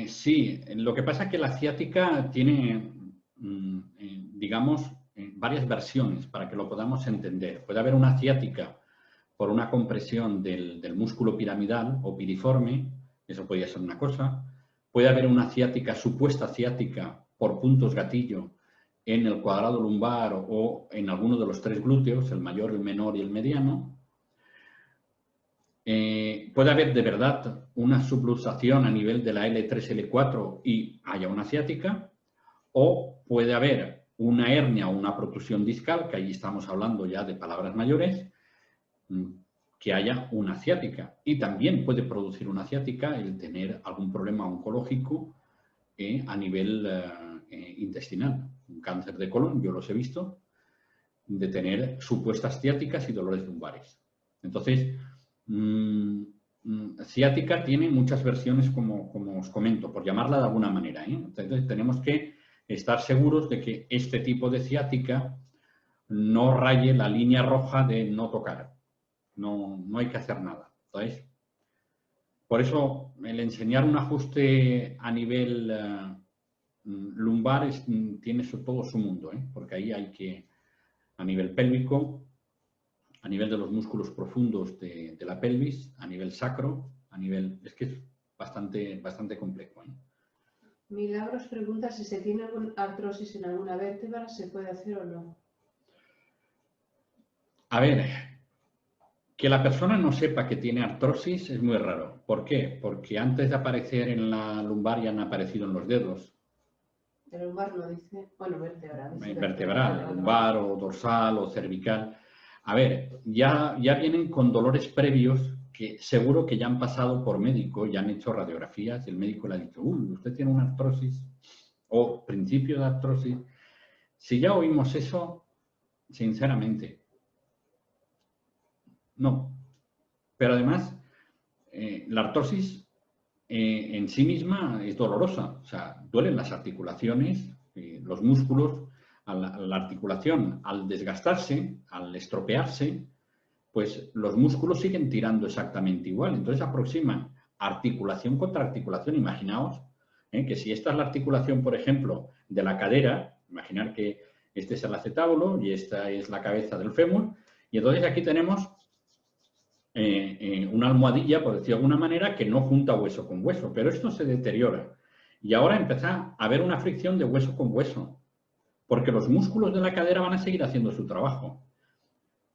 Sí, lo que pasa es que la ciática tiene, digamos, varias versiones para que lo podamos entender. Puede haber una ciática por una compresión del músculo piramidal o piriforme, eso podría ser una cosa. Puede haber una ciática, supuesta ciática, por puntos gatillo en el cuadrado lumbar o en alguno de los tres glúteos, el mayor, el menor y el mediano. Puede haber de verdad una subluxación a nivel de la L3, L4 y haya una ciática, o puede haber una hernia o una protrusión discal, que ahí estamos hablando ya de palabras mayores, que haya una ciática. Y también puede producir una ciática el tener algún problema oncológico a nivel intestinal. Un cáncer de colon, yo los he visto, de tener supuestas ciáticas y dolores lumbares. Entonces, ciática tiene muchas versiones, como os comento, por llamarla de alguna manera, ¿eh? Entonces, tenemos que estar seguros de que este tipo de ciática no raye la línea roja de no tocar. No hay que hacer nada. Entonces, por eso, el enseñar un ajuste a nivel lumbar tiene todo su mundo, ¿eh? Porque ahí hay que, a nivel pélvico, a nivel de los músculos profundos de la pelvis, a nivel sacro, a nivel... Es que es bastante complejo, ¿eh? Milagros pregunta si se tiene alguna artrosis en alguna vértebra, ¿se puede hacer o no? A ver, Que la persona no sepa que tiene artrosis es muy raro. ¿Por qué? Porque antes de aparecer en la lumbar ya han aparecido en los dedos. El lumbar no dice, bueno, vertebral. Vertebral, lumbar o dorsal o cervical. A ver, ya vienen con dolores previos que seguro que ya han pasado por médico, ya han hecho radiografías y el médico le ha dicho, usted tiene una artrosis o principio de artrosis. Si ya oímos eso, sinceramente, no. Pero además, la artrosis en sí misma es dolorosa. O sea, duelen las articulaciones, los músculos. La articulación, al desgastarse, al estropearse, pues los músculos siguen tirando exactamente igual. Entonces aproximan articulación contra articulación. Imaginaos que si esta es la articulación, por ejemplo, de la cadera, imaginar que este es el acetábulo y esta es la cabeza del fémur, y entonces aquí tenemos una almohadilla, por decirlo de alguna manera, que no junta hueso con hueso, pero esto se deteriora. Y ahora empieza a haber una fricción de hueso con hueso, porque los músculos de la cadera van a seguir haciendo su trabajo.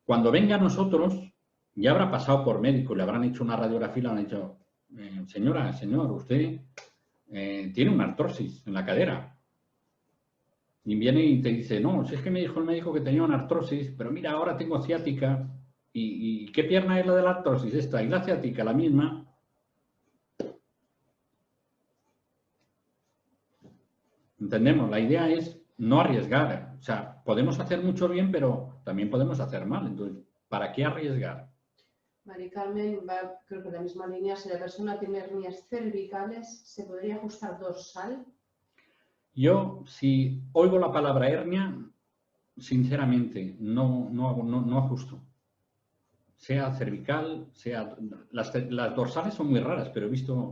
Cuando venga a nosotros, ya habrá pasado por médico, le habrán hecho una radiografía y le habrán dicho, señora, señor, usted tiene una artrosis en la cadera. Y viene y te dice, no, si es que me dijo el médico que tenía una artrosis, pero mira, ahora tengo ciática. ¿Y qué pierna es la de la artrosis? Esta. Y la ciática, la misma. ¿Entendemos? La idea es no arriesgar. O sea, podemos hacer mucho bien, pero también podemos hacer mal. Entonces, ¿para qué arriesgar? Mari Carmen va, creo que en la misma línea. Si la persona tiene hernias cervicales, ¿se podría ajustar dorsal? Yo, si oigo la palabra hernia, sinceramente, no ajusto. Sea cervical, sea... Las dorsales son muy raras, pero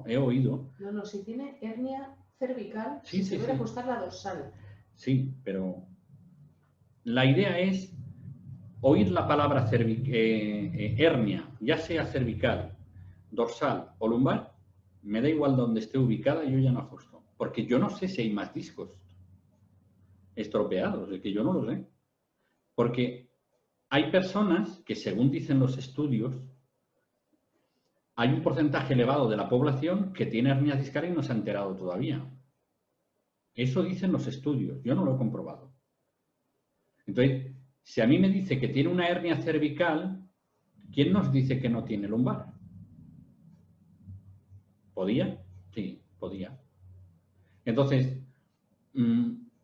he oído... No, si tiene hernia cervical, sí, se puede ajustar la dorsal. Sí, pero la idea es oír la palabra hernia, ya sea cervical, dorsal o lumbar, me da igual donde esté ubicada, yo ya no ajusto. Porque yo no sé si hay más discos estropeados, es que yo no lo sé. Porque hay personas que, según dicen los estudios, hay un porcentaje elevado de la población que tiene hernias discales y no se ha enterado todavía. Eso dicen los estudios, yo no lo he comprobado. Entonces, si a mí me dice que tiene una hernia cervical, ¿quién nos dice que no tiene lumbar? ¿Podía? Sí, podía. Entonces,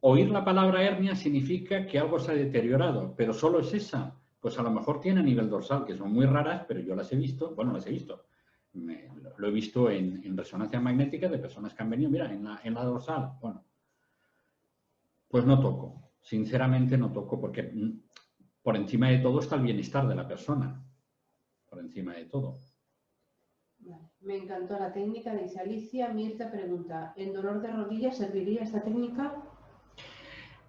oír la palabra hernia significa que algo se ha deteriorado, pero solo es esa. Pues a lo mejor tiene a nivel dorsal, que son muy raras, pero yo las he visto, bueno, las he visto. Lo he visto en resonancia magnética de personas que han venido, mira, en la dorsal, bueno. Pues no toco, sinceramente no toco, porque por encima de todo está el bienestar de la persona, por encima de todo. Vale. Me encantó la técnica, dice Alicia. Mirta pregunta, ¿en dolor de rodilla serviría esta técnica?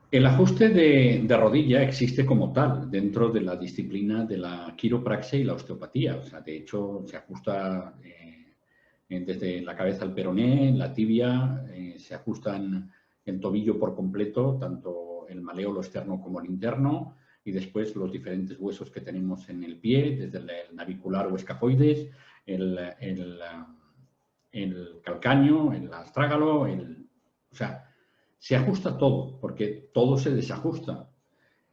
El ajuste de rodilla existe como tal dentro de la disciplina de la quiropraxia y la osteopatía. O sea, de hecho, se ajusta desde la cabeza al peroné, la tibia, se ajustan el tobillo por completo, tanto el maléolo externo como el interno, y después los diferentes huesos que tenemos en el pie, desde el navicular o escafoides, el calcáneo, el astrágalo, o sea, se ajusta todo, porque todo se desajusta.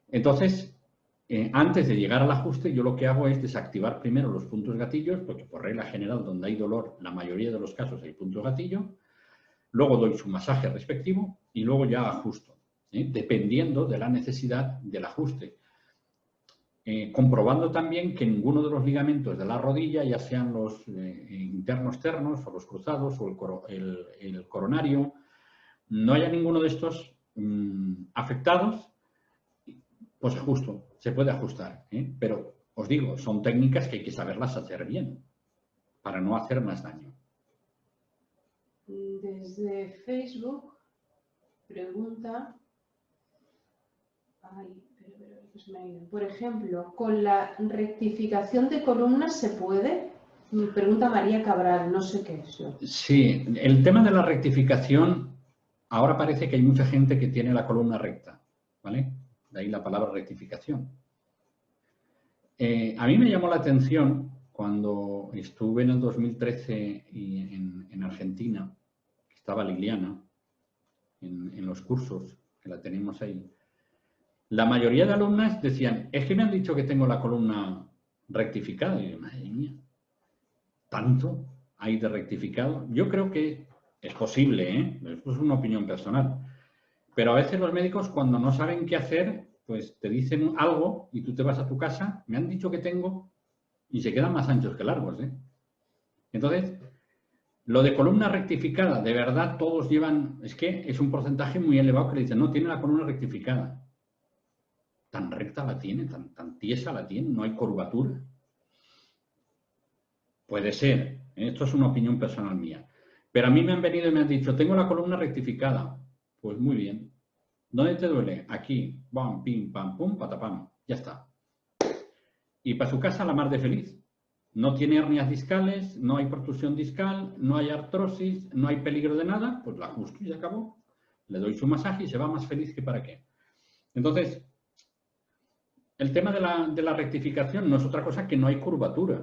Entonces, antes de llegar al ajuste, yo lo que hago es desactivar primero los puntos gatillos, porque por regla general, donde hay dolor, la mayoría de los casos hay puntos gatillo. Luego doy su masaje respectivo y luego ya ajusto, dependiendo de la necesidad del ajuste. Comprobando también que ninguno de los ligamentos de la rodilla, ya sean los interno-externos o los cruzados o el coronario, no haya ninguno de estos afectados, pues ajusto, se puede ajustar. Pero os digo, son técnicas que hay que saberlas hacer bien para no hacer más daño. Desde Facebook pregunta, por ejemplo, ¿con la rectificación de columnas se puede? Pregunta María Cabral, no sé qué es eso. Sí, el tema de la rectificación, ahora parece que hay mucha gente que tiene la columna recta, ¿vale? De ahí la palabra rectificación. A mí me llamó la atención cuando estuve en el 2013 en Argentina, estaba Liliana en los cursos, que la tenemos ahí. La mayoría de alumnas decían, es que me han dicho que tengo la columna rectificada. Y yo, madre mía, ¿tanto hay de rectificado? Yo creo que es posible, ¿eh? Esto es una opinión personal. Pero a veces los médicos, cuando no saben qué hacer, pues te dicen algo y tú te vas a tu casa, me han dicho que tengo, y se quedan más anchos que largos, ¿eh? Entonces, lo de columna rectificada, de verdad todos llevan, es que es un porcentaje muy elevado que le dicen, no, tiene la columna rectificada. Tan recta la tiene, tan tiesa la tiene, no hay curvatura. Puede ser, esto es una opinión personal mía. Pero a mí me han venido y me han dicho, tengo la columna rectificada. Pues muy bien. ¿Dónde te duele? Aquí. Bam, pim, pam, pum, patapam. Ya está. Y para su casa la mar de feliz. No tiene hernias discales, no hay protrusión discal, no hay artrosis, no hay peligro de nada. Pues la ajusto y se acabó. Le doy su masaje y se va más feliz que para qué. Entonces, el tema de la rectificación no es otra cosa que no hay curvatura,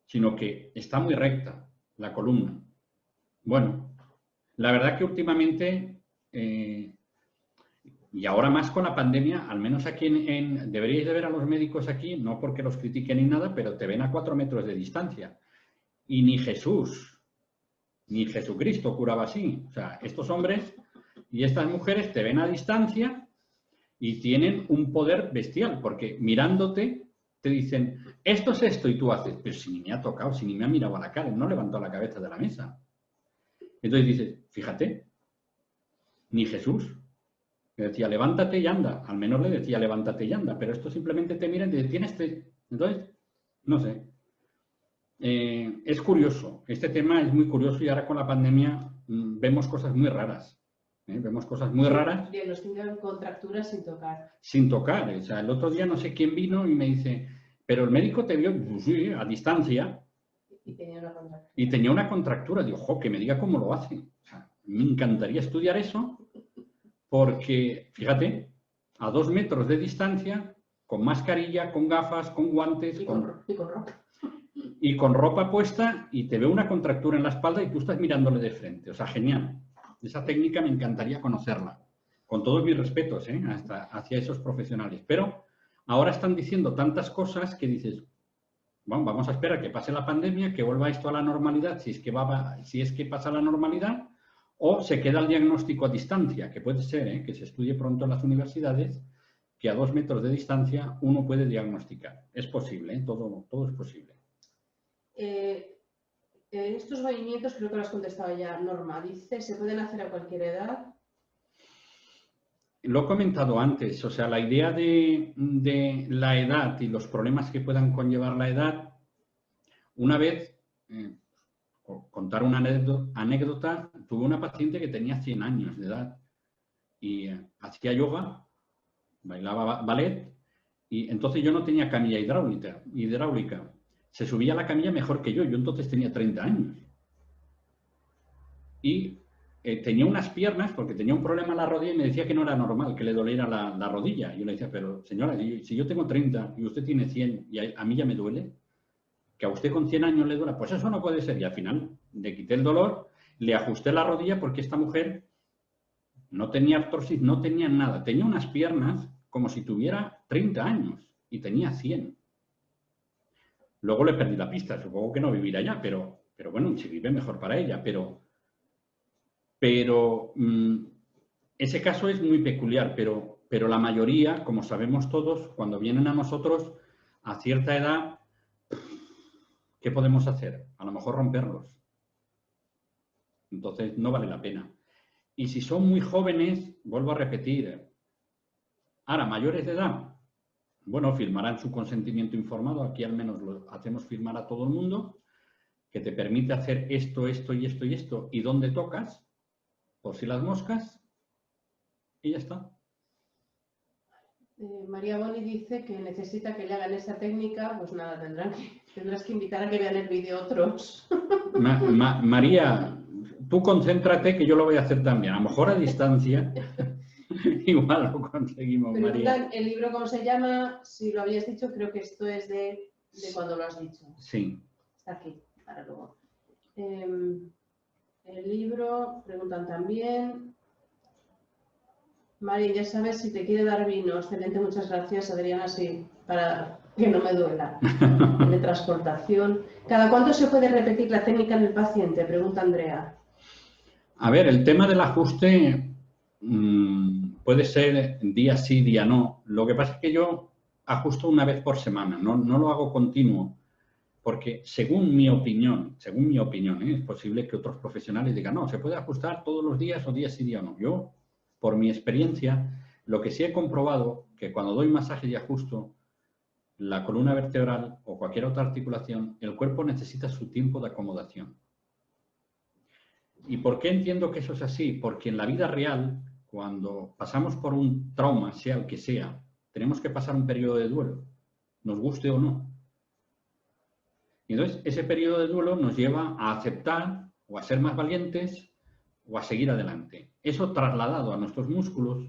sino que está muy recta la columna. Bueno, la verdad que últimamente, y ahora más con la pandemia, al menos aquí deberíais de ver a los médicos aquí, no porque los critiquen ni nada, pero te ven a 4 metros de distancia. Y ni Jesús, ni Jesucristo curaba así. O sea, estos hombres y estas mujeres te ven a distancia y tienen un poder bestial, porque mirándote te dicen, esto es esto, y tú haces, pero si ni me ha tocado, si ni me ha mirado a la cara, no levantó la cabeza de la mesa. Entonces dices, fíjate, ni Jesús, le decía, levántate y anda, al menos le decía, levántate y anda, pero esto simplemente te miran y te dicen, tienes. Entonces, no sé. Es curioso, este tema es muy curioso y ahora con la pandemia vemos cosas muy raras. Vemos cosas muy raras. Diagnostican contracturas sin tocar. Sin tocar. O sea, el otro día no sé quién vino y me dice, pero el médico te vio, pues sí, a distancia. Y tenía una contractura. Y tenía una contractura. Digo, jo, que me diga cómo lo hace. O sea, me encantaría estudiar eso porque, fíjate, a 2 metros de distancia, con mascarilla, con gafas, con guantes. Y con ropa. Y con ropa puesta y te veo una contractura en la espalda y tú estás mirándole de frente. O sea, genial. Esa técnica me encantaría conocerla, con todos mis respetos hacia esos profesionales. Pero ahora están diciendo tantas cosas que dices, bueno, vamos a esperar que pase la pandemia, que vuelva esto a la normalidad, si es que pasa la normalidad, o se queda el diagnóstico a distancia, que puede ser que se estudie pronto en las universidades, que a 2 metros de distancia uno puede diagnosticar. Es posible, todo es posible. Estos movimientos, creo que lo has contestado ya, Norma, dice, ¿se pueden hacer a cualquier edad? Lo he comentado antes, o sea, la idea de la edad y los problemas que puedan conllevar la edad, una vez, contar una anécdota, tuve una paciente que tenía 100 años de edad y hacía yoga, bailaba ballet y entonces yo no tenía camilla hidráulica. Se subía a la camilla mejor que yo entonces tenía 30 años. Y tenía unas piernas, porque tenía un problema en la rodilla y me decía que no era normal que le doliera la rodilla. Yo le decía, pero señora, si yo tengo 30 y usted tiene 100 y a mí ya me duele, que a usted con 100 años le duela, pues eso no puede ser. Y al final le quité el dolor, le ajusté la rodilla porque esta mujer no tenía artrosis, no tenía nada. Tenía unas piernas como si tuviera 30 años y tenía 100. Luego le perdí la pista, supongo que no vivirá ya, pero bueno, si vive mejor para ella. Pero ese caso es muy peculiar, pero la mayoría, como sabemos todos, cuando vienen a nosotros a cierta edad, ¿qué podemos hacer? A lo mejor romperlos. Entonces no vale la pena. Y si son muy jóvenes, vuelvo a repetir, ahora mayores de edad, bueno, firmarán su consentimiento informado, aquí al menos lo hacemos firmar a todo el mundo, que te permite hacer esto, esto y esto y esto, y dónde tocas, por si las moscas, y ya está. María Boni dice que necesita que le hagan esa técnica, pues nada, tendrás que invitar a que vean el vídeo otros. María, tú concéntrate que yo lo voy a hacer también, a lo mejor a distancia, igual lo conseguimos, María. Preguntan el libro cómo se llama, si lo habías dicho, creo que esto es de cuando lo has dicho. Sí. Está aquí, para luego. El libro, preguntan también. María, ya sabes si te quiere dar vino. Excelente, muchas gracias, Adriana, sí, para que no me duela. De transportación. ¿Cada cuánto se puede repetir la técnica en el paciente? Pregunta Andrea. A ver, el tema del ajuste puede ser día sí, día no. Lo que pasa es que yo ajusto una vez por semana, no lo hago continuo, porque según mi opinión, es posible que otros profesionales digan, no, se puede ajustar todos los días o día sí, día no. Yo, por mi experiencia, lo que sí he comprobado, que cuando doy masaje y ajusto la columna vertebral o cualquier otra articulación, el cuerpo necesita su tiempo de acomodación. ¿Y por qué entiendo que eso es así? Porque en la vida real, cuando pasamos por un trauma, sea el que sea, tenemos que pasar un periodo de duelo, nos guste o no. Y entonces, ese periodo de duelo nos lleva a aceptar o a ser más valientes o a seguir adelante. Eso trasladado a nuestros músculos,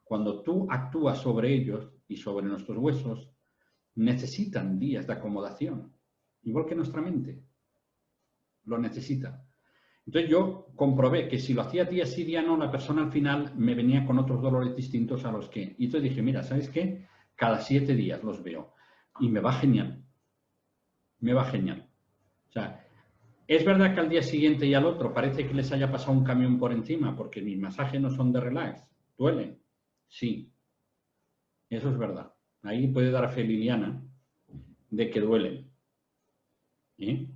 cuando tú actúas sobre ellos y sobre nuestros huesos, necesitan días de acomodación, igual que nuestra mente. Lo necesita. Entonces yo comprobé que si lo hacía día sí, día no, la persona al final me venía con otros dolores distintos a los que... Y entonces dije, mira, ¿sabes qué? Cada 7 días los veo. Y me va genial. Me va genial. O sea, es verdad que al día siguiente y al otro parece que les haya pasado un camión por encima, porque mis masajes no son de relax. ¿Duelen? Sí. Eso es verdad. Ahí puede dar fe Liliana de que duelen. ¿Eh?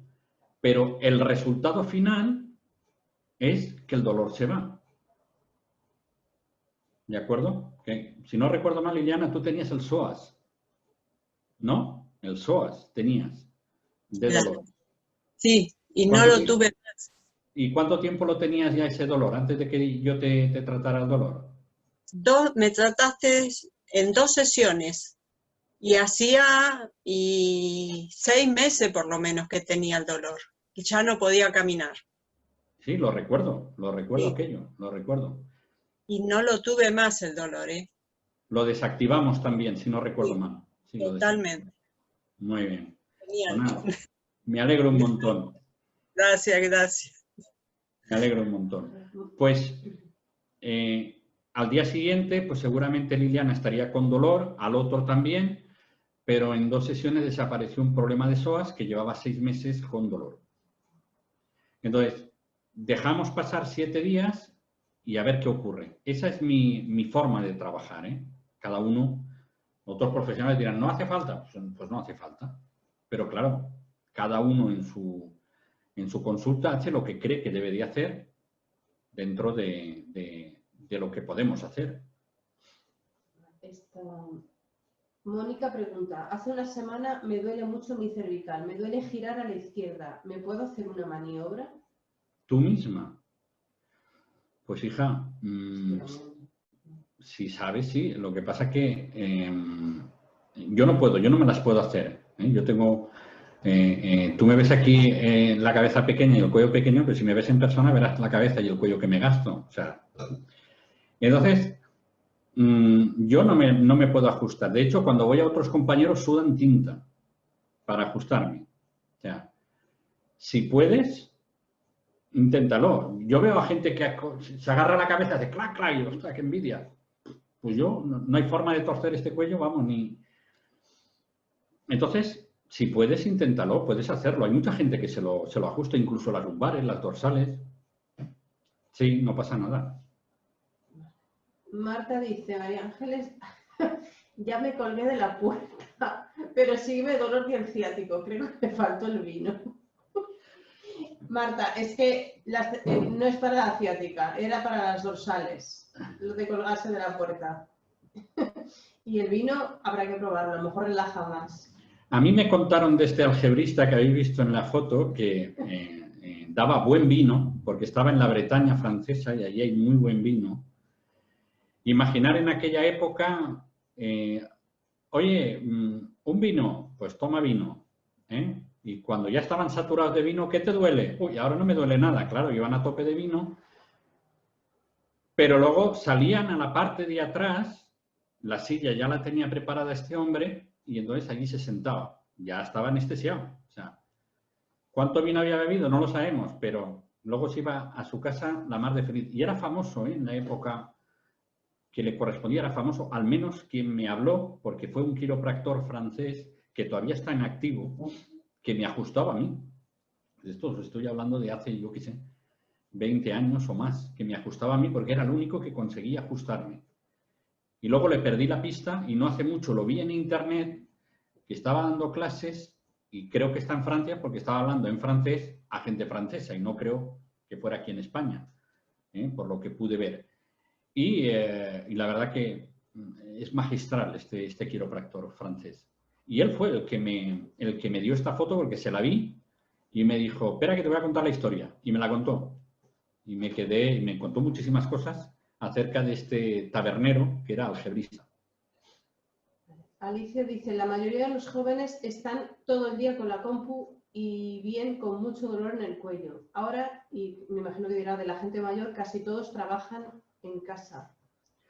Pero el resultado final es que el dolor se va. ¿De acuerdo? Que, si no recuerdo mal, Liliana, tú tenías el psoas. ¿No? El psoas tenías de dolor. Sí, y no lo tuve más. ¿Y cuánto tiempo lo tenías ya ese dolor antes de que yo te tratara el dolor? Me trataste en 2 sesiones y hacía 6 meses por lo menos que tenía el dolor y ya no podía caminar. Sí, lo recuerdo sí. Aquello, lo recuerdo. Y no lo tuve más el dolor, ¿eh? Lo desactivamos también, si no recuerdo Sí, mal. Sí, totalmente. Muy bien. Genial. Bueno, me alegro un montón. Gracias, gracias. Me alegro un montón. Pues al día siguiente, pues seguramente Liliana estaría con dolor, al otro también, pero en 2 sesiones desapareció un problema de psoas que llevaba 6 meses con dolor. Entonces, dejamos pasar 7 días y a ver qué ocurre. Esa es mi forma de trabajar, ¿eh? Cada uno, otros profesionales dirán, ¿no hace falta? Pues no hace falta. Pero claro, cada uno en su consulta hace lo que cree que debe de hacer dentro de lo que podemos hacer. Mónica pregunta, hace una semana me duele mucho mi cervical, me duele girar a la izquierda, ¿me puedo hacer una maniobra? ¿Tú misma? Pues hija, si sabes, sí. Lo que pasa es que yo no me las puedo hacer. Yo tengo... tú me ves aquí la cabeza pequeña y el cuello pequeño, pero si me ves en persona verás la cabeza y el cuello que me gasto. O sea, entonces, yo no me puedo ajustar. De hecho, cuando voy a otros compañeros sudan tinta para ajustarme. O sea, si puedes, inténtalo. Yo veo a gente que se agarra la cabeza, hace clac, clac, y ostras, qué envidia. Pues yo, no hay forma de torcer este cuello, vamos, ni... Entonces... Si puedes, inténtalo, puedes hacerlo. Hay mucha gente que se lo ajusta, incluso las lumbares, las dorsales. Sí, no pasa nada. Marta dice, María Ángeles, ya me colgué de la puerta, pero sígueme dolor del ciático, creo que me faltó el vino. Marta, es que no es para la ciática, era para las dorsales, lo de colgarse de la puerta. Y el vino habrá que probarlo, a lo mejor relaja más. A mí me contaron de este algebrista que habéis visto en la foto que daba buen vino, porque estaba en la Bretaña francesa y allí hay muy buen vino. Imaginar en aquella época, oye, un vino, pues toma vino. Y cuando ya estaban saturados de vino, ¿qué te duele? Uy, ahora no me duele nada. Claro, iban a tope de vino. Pero luego salían a la parte de atrás, la silla ya la tenía preparada este hombre y entonces allí se sentaba. Ya estaba anestesiado. O sea, ¿cuánto vino había bebido? No lo sabemos, pero luego se iba a su casa la más de feliz. Y era famoso, en la época que le correspondía, era famoso, al menos quien me habló, porque fue un quiropractor francés que todavía está en activo, que me ajustaba a mí. Esto os estoy hablando de hace, yo qué sé, 20 años o más, que me ajustaba a mí porque era el único que conseguía ajustarme. Y luego le perdí la pista y no hace mucho lo vi en internet, que estaba dando clases y creo que está en Francia porque estaba hablando en francés a gente francesa y no creo que fuera aquí en España, por lo que pude ver. Y la verdad que es magistral este quiropractor francés. Y él fue el que me dio esta foto porque se la vi y me dijo, espera que te voy a contar la historia. Y me la contó. Y me quedé, y me contó muchísimas cosas acerca de este tabernero que era algebrista. Alicia dice, la mayoría de los jóvenes están todo el día con la compu y bien con mucho dolor en el cuello. Ahora, y me imagino que dirá de la gente mayor, casi todos trabajan en casa.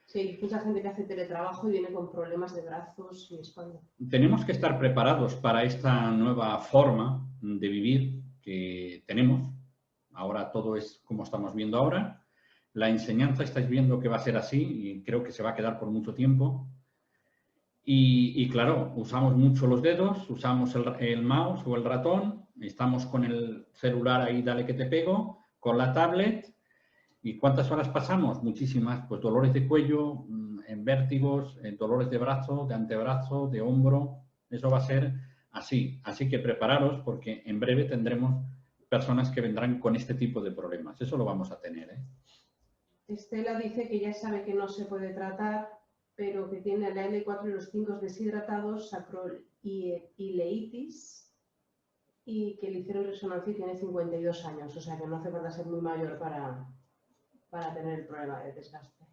Sí, hay mucha gente que hace teletrabajo y viene con problemas de brazos y espalda. Tenemos que estar preparados para esta nueva forma de vivir que tenemos. Ahora todo es como estamos viendo ahora. La enseñanza estáis viendo que va a ser así y creo que se va a quedar por mucho tiempo. Y claro, usamos mucho los dedos, usamos el mouse o el ratón, estamos con el celular ahí, dale que te pego, con la tablet. ¿Y cuántas horas pasamos? Muchísimas. Pues dolores de cuello, en vértigos, dolores de brazo, de antebrazo, de hombro. Eso va a ser así. Así que prepararos porque en breve tendremos personas que vendrán con este tipo de problemas. Eso lo vamos a tener, ¿eh? Estela dice que ya sabe que no se puede tratar, pero que tiene la L4 y los 5 deshidratados, sacroileitis, y que le hicieron resonancia y tiene 52 años. O sea que no hace falta ser muy mayor para tener el problema de desgaste.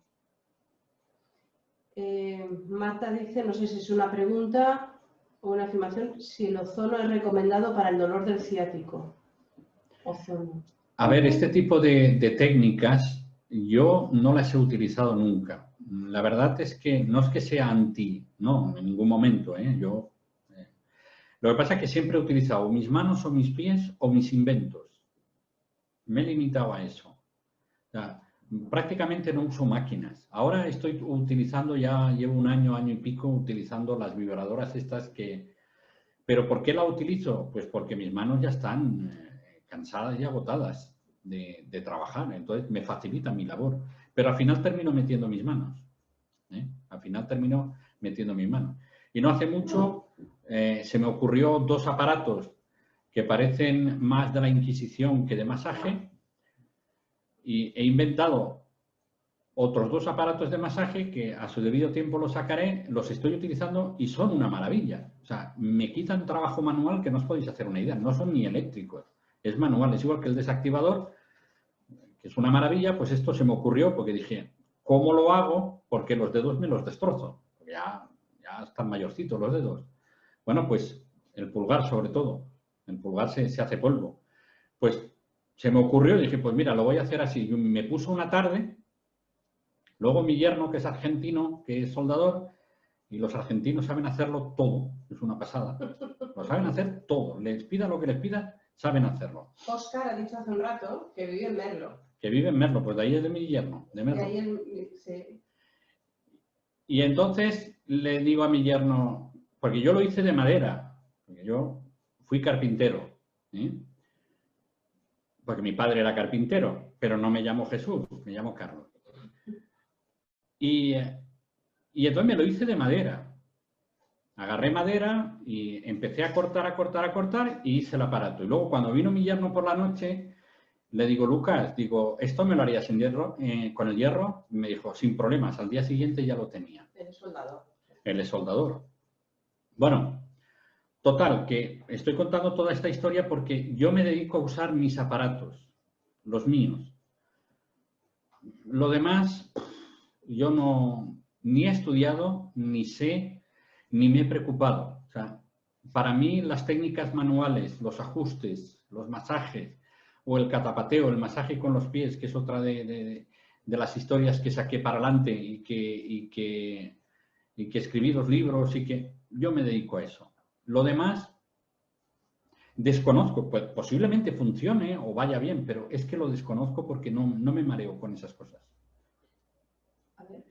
Marta dice, no sé si es una pregunta o una afirmación, si el ozono es recomendado para el dolor del ciático. Ozono. A ver, este tipo de técnicas yo no las he utilizado nunca. La verdad es que no es que sea anti, no, en ningún momento. Lo que pasa es que siempre he utilizado mis manos o mis pies o mis inventos. Me he limitado a eso. O sea, prácticamente no uso máquinas. Ahora estoy utilizando, ya llevo un año, año y pico, utilizando las vibradoras estas que... ¿Pero por qué la utilizo? Pues porque mis manos ya están cansadas y agotadas de trabajar. Entonces me facilita mi labor. Pero al final termino metiendo mis manos. Al final termino metiendo mis manos. Y no hace mucho se me ocurrió dos aparatos que parecen más de la Inquisición que de masaje. Y he inventado otros dos aparatos de masaje que a su debido tiempo los sacaré, los estoy utilizando y son una maravilla. O sea, me quitan trabajo manual que no os podéis hacer una idea. No son ni eléctricos, es manual. Es igual que el desactivador, que es una maravilla. Pues esto se me ocurrió porque dije, ¿cómo lo hago? Porque los dedos me los destrozo. Ya están mayorcitos los dedos. Bueno, pues el pulgar sobre todo. El pulgar se hace polvo. Pues se me ocurrió y dije, pues mira, lo voy a hacer así. Yo me puso una tarde, luego mi yerno, que es argentino, que es soldador, y los argentinos saben hacerlo todo, es una pasada. Lo saben hacer todo. Les pida lo que les pida, saben hacerlo. Óscar ha dicho hace un rato que vive en Merlo. Que vive en Merlo, pues de ahí es de mi yerno, de Merlo. Sí. Y entonces le digo a mi yerno, porque yo lo hice de madera, porque yo fui carpintero, porque mi padre era carpintero, pero no me llamo Jesús, me llamo Carlos. Y entonces me lo hice de madera. Agarré madera y empecé a cortar y hice el aparato. Y luego cuando vino mi yerno por la noche, le digo, Lucas, digo, ¿esto me lo harías en hierro, con el hierro? Y me dijo, sin problemas, al día siguiente ya lo tenía. Él es soldador. Él es soldador. Bueno, total, que estoy contando toda esta historia porque yo me dedico a usar mis aparatos, los míos. Lo demás, yo no ni he estudiado, ni sé, ni me he preocupado. O sea, para mí las técnicas manuales, los ajustes, los masajes o el catapateo, el masaje con los pies, que es otra de de las historias que saqué para adelante y que escribí los libros y que yo me dedico a eso. Lo demás desconozco, pues posiblemente funcione o vaya bien, pero es que lo desconozco porque no me mareo con esas cosas. A ver,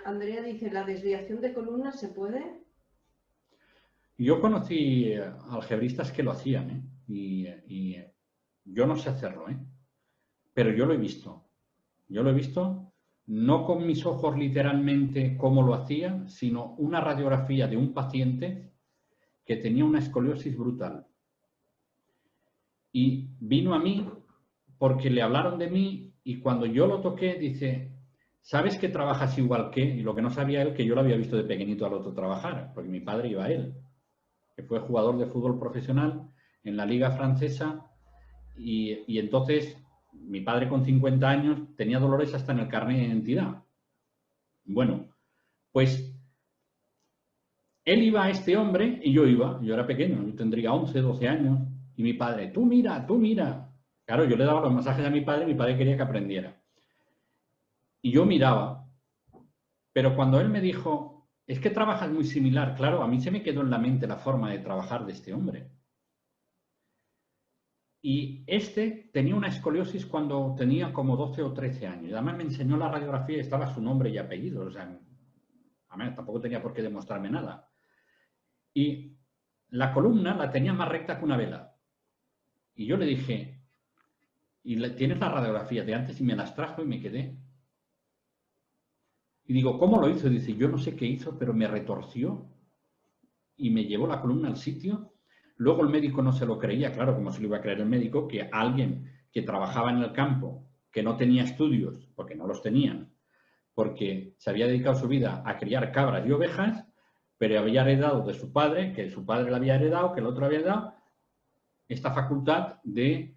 Andrea dice, ¿la desviación de columna se puede? Yo conocí algebristas que lo hacían, ¿eh? Y yo no sé hacerlo, ¿eh? Pero yo lo he visto. Yo lo he visto no con mis ojos literalmente cómo lo hacía, sino una radiografía de un paciente que tenía una escoliosis brutal. Y vino a mí porque le hablaron de mí y cuando yo lo toqué dice, ¿sabes que trabajas igual que? Y lo que no sabía él, que yo lo había visto de pequeñito al otro trabajar, porque mi padre iba a él, que fue jugador de fútbol profesional en la liga francesa y entonces mi padre con 50 años tenía dolores hasta en el carnet de identidad. Bueno, pues él iba a este hombre y yo iba, yo era pequeño, yo tendría 11, 12 años, y mi padre, tú mira, tú mira. Claro, yo le daba los masajes a mi padre quería que aprendiera. Y yo miraba, pero cuando él me dijo, es que trabajas muy similar, claro, a mí se me quedó en la mente la forma de trabajar de este hombre. Y este tenía una escoliosis cuando tenía como 12 o 13 años. Además me enseñó la radiografía y estaba su nombre y apellido. O sea, además, tampoco tenía por qué demostrarme nada. Y la columna la tenía más recta que una vela. Y yo le dije, ¿tienes la radiografía de antes? Y me las trajo y me quedé. Y digo, ¿cómo lo hizo? Y dice, yo no sé qué hizo, pero me retorció y me llevó la columna al sitio. Luego el médico no se lo creía, claro, como se lo iba a creer el médico, que alguien que trabajaba en el campo, que no tenía estudios, porque no los tenían, porque se había dedicado su vida a criar cabras y ovejas, pero había heredado de su padre, que su padre le había heredado, que el otro había heredado, esta facultad de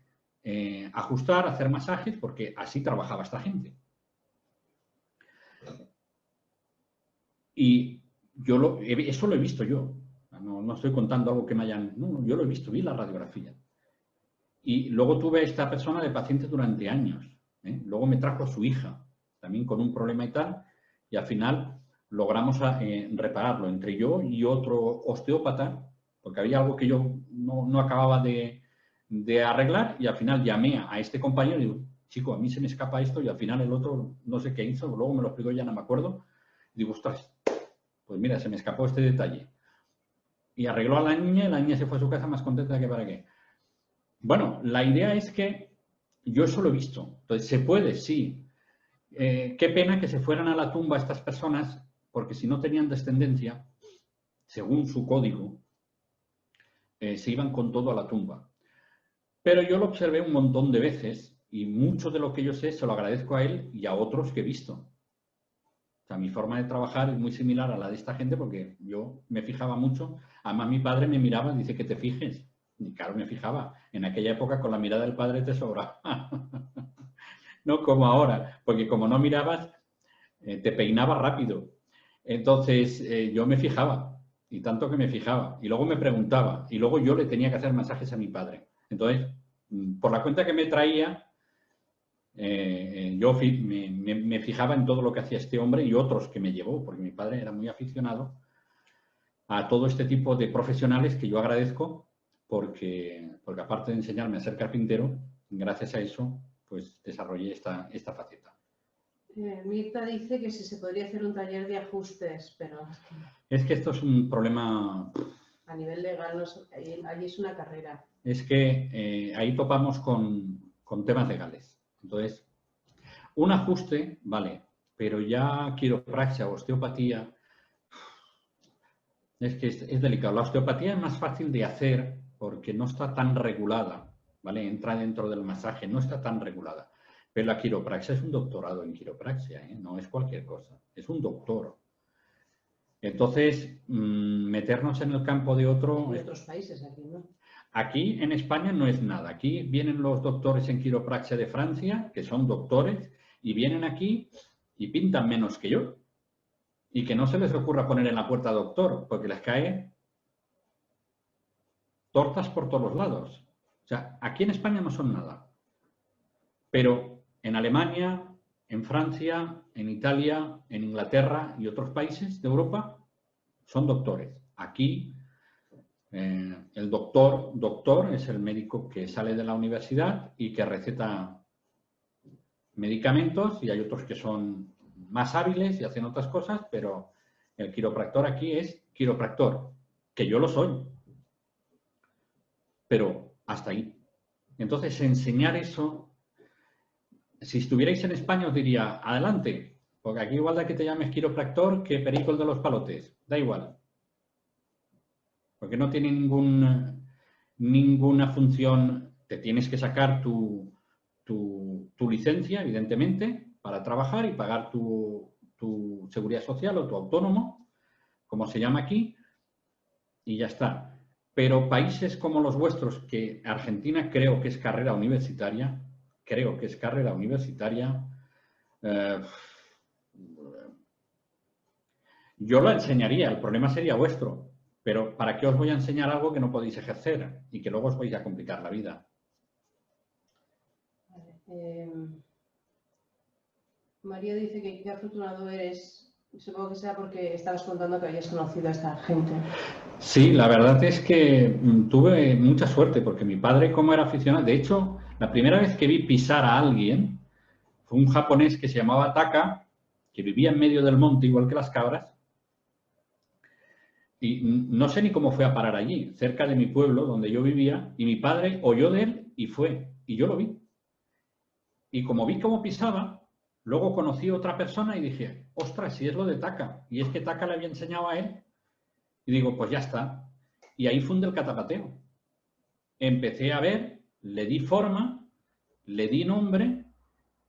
ajustar, hacer masajes, porque así trabajaba esta gente. Y eso lo he visto yo. No estoy contando algo que me hayan... No, yo lo he visto, vi la radiografía. Y luego tuve a esta persona de paciente durante años. Luego me trajo a su hija, también con un problema y tal, y al final logramos repararlo entre yo y otro osteópata, porque había algo que yo no acababa de arreglar, y al final llamé a este compañero y digo, chico, a mí se me escapa esto, y al final el otro no sé qué hizo, luego me lo explicó, ya no me acuerdo, y digo, ostras, pues mira, se me escapó este detalle. Y arregló a la niña se fue a su casa más contenta que para qué. Bueno, la idea es que yo eso lo he visto. Entonces, ¿se puede? Sí. Qué pena que se fueran a la tumba estas personas, porque si no tenían descendencia, según su código, se iban con todo a la tumba. Pero yo lo observé un montón de veces y mucho de lo que yo sé se lo agradezco a él y a otros que he visto. O sea, mi forma de trabajar es muy similar a la de esta gente porque yo me fijaba mucho. Además, mi padre me miraba y dice que te fijes. Y claro, me fijaba. En aquella época con la mirada del padre te sobraba. No como ahora, porque como no mirabas, te peinaba rápido. Entonces, yo me fijaba, y tanto que me fijaba. Y luego me preguntaba, y luego yo le tenía que hacer masajes a mi padre. Entonces, por la cuenta que me traía, yo me fijaba en todo lo que hacía este hombre y otros que me llevó, porque mi padre era muy aficionado a todo este tipo de profesionales que yo agradezco, porque aparte de enseñarme a ser carpintero, gracias a eso, pues desarrollé esta faceta. Mirta dice que si se podría hacer un taller de ajustes, pero... Es que esto es un problema... A nivel legal, allí es una carrera. Es que ahí topamos con temas legales. Entonces, un ajuste, vale, pero ya quiropraxia o osteopatía, es que es delicado. La osteopatía es más fácil de hacer porque no está tan regulada, ¿vale? Entra dentro del masaje, no está tan regulada. Pero la quiropraxia es un doctorado en quiropraxia, ¿eh? No es cualquier cosa, es un doctor. Entonces, meternos en el campo de otro... En otros países aquí, ¿no? Aquí en España no es nada. Aquí vienen los doctores en quiropraxia de Francia, que son doctores, y vienen aquí y pintan menos que yo. Y que no se les ocurra poner en la puerta doctor, porque les cae tortas por todos los lados. O sea, aquí en España no son nada. Pero en Alemania, en Francia, en Italia, en Inglaterra y otros países de Europa son doctores. Aquí el doctor es el médico que sale de la universidad y que receta medicamentos, y hay otros que son más hábiles y hacen otras cosas, pero el quiropractor aquí es quiropractor, que yo lo soy, pero hasta ahí. Entonces, enseñar eso, si estuvierais en España os diría, adelante, porque aquí igual da que te llames quiropractor que Perico el de los palotes, da igual. Porque no tiene ninguna función, te tienes que sacar tu licencia, evidentemente, para trabajar y pagar tu seguridad social o tu autónomo, como se llama aquí, y ya está. Pero países como los vuestros, que Argentina creo que es carrera universitaria, yo lo enseñaría, el problema sería vuestro. Pero ¿para qué os voy a enseñar algo que no podéis ejercer y que luego os vais a complicar la vida? María dice que qué afortunado eres. Supongo que sea porque estabas contando que habías conocido a esta gente. Sí, la verdad es que tuve mucha suerte porque mi padre, como era aficionado, de hecho, la primera vez que vi pisar a alguien fue un japonés que se llamaba Taka, que vivía en medio del monte igual que las cabras. Y no sé ni cómo fue a parar allí, cerca de mi pueblo, donde yo vivía, y mi padre oyó de él y fue, y yo lo vi. Y como vi cómo pisaba, luego conocí a otra persona y dije, ostras, si es lo de Taka. Y es que Taka le había enseñado a él. Y digo, pues ya está. Y ahí fundé el catapateo. Empecé a ver, le di forma, le di nombre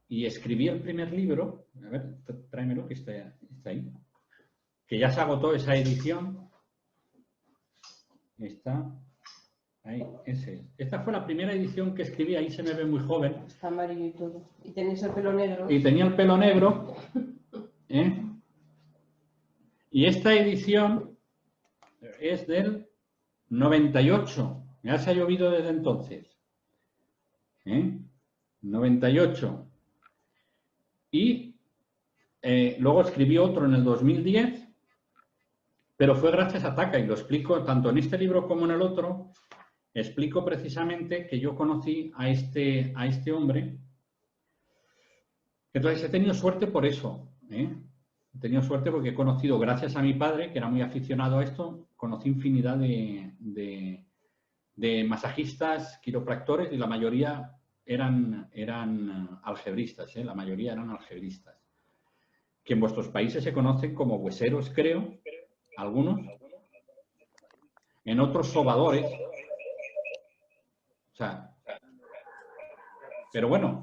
y escribí el primer libro. A ver, tráemelo que está ahí. Que ya se agotó esa edición. Está ahí, ese es. Esta fue la primera edición que escribí, ahí se me ve muy joven. Está amarillo y todo. Y tenéis el pelo negro. Y tenía el pelo negro. Y esta edición es del 98. Ya se ha llovido desde entonces. 98. Y luego escribí otro en el 2010. Pero fue gracias a Taka, y lo explico tanto en este libro como en el otro. Explico precisamente que yo conocí a este hombre. Entonces he tenido suerte por eso. He tenido suerte porque he conocido, gracias a mi padre, que era muy aficionado a esto, conocí infinidad de masajistas, quiropractores, y la mayoría eran algebristas. La mayoría eran algebristas. Que en vuestros países se conocen como hueseros, creo. Algunos, en otros sobadores, o sea, pero bueno,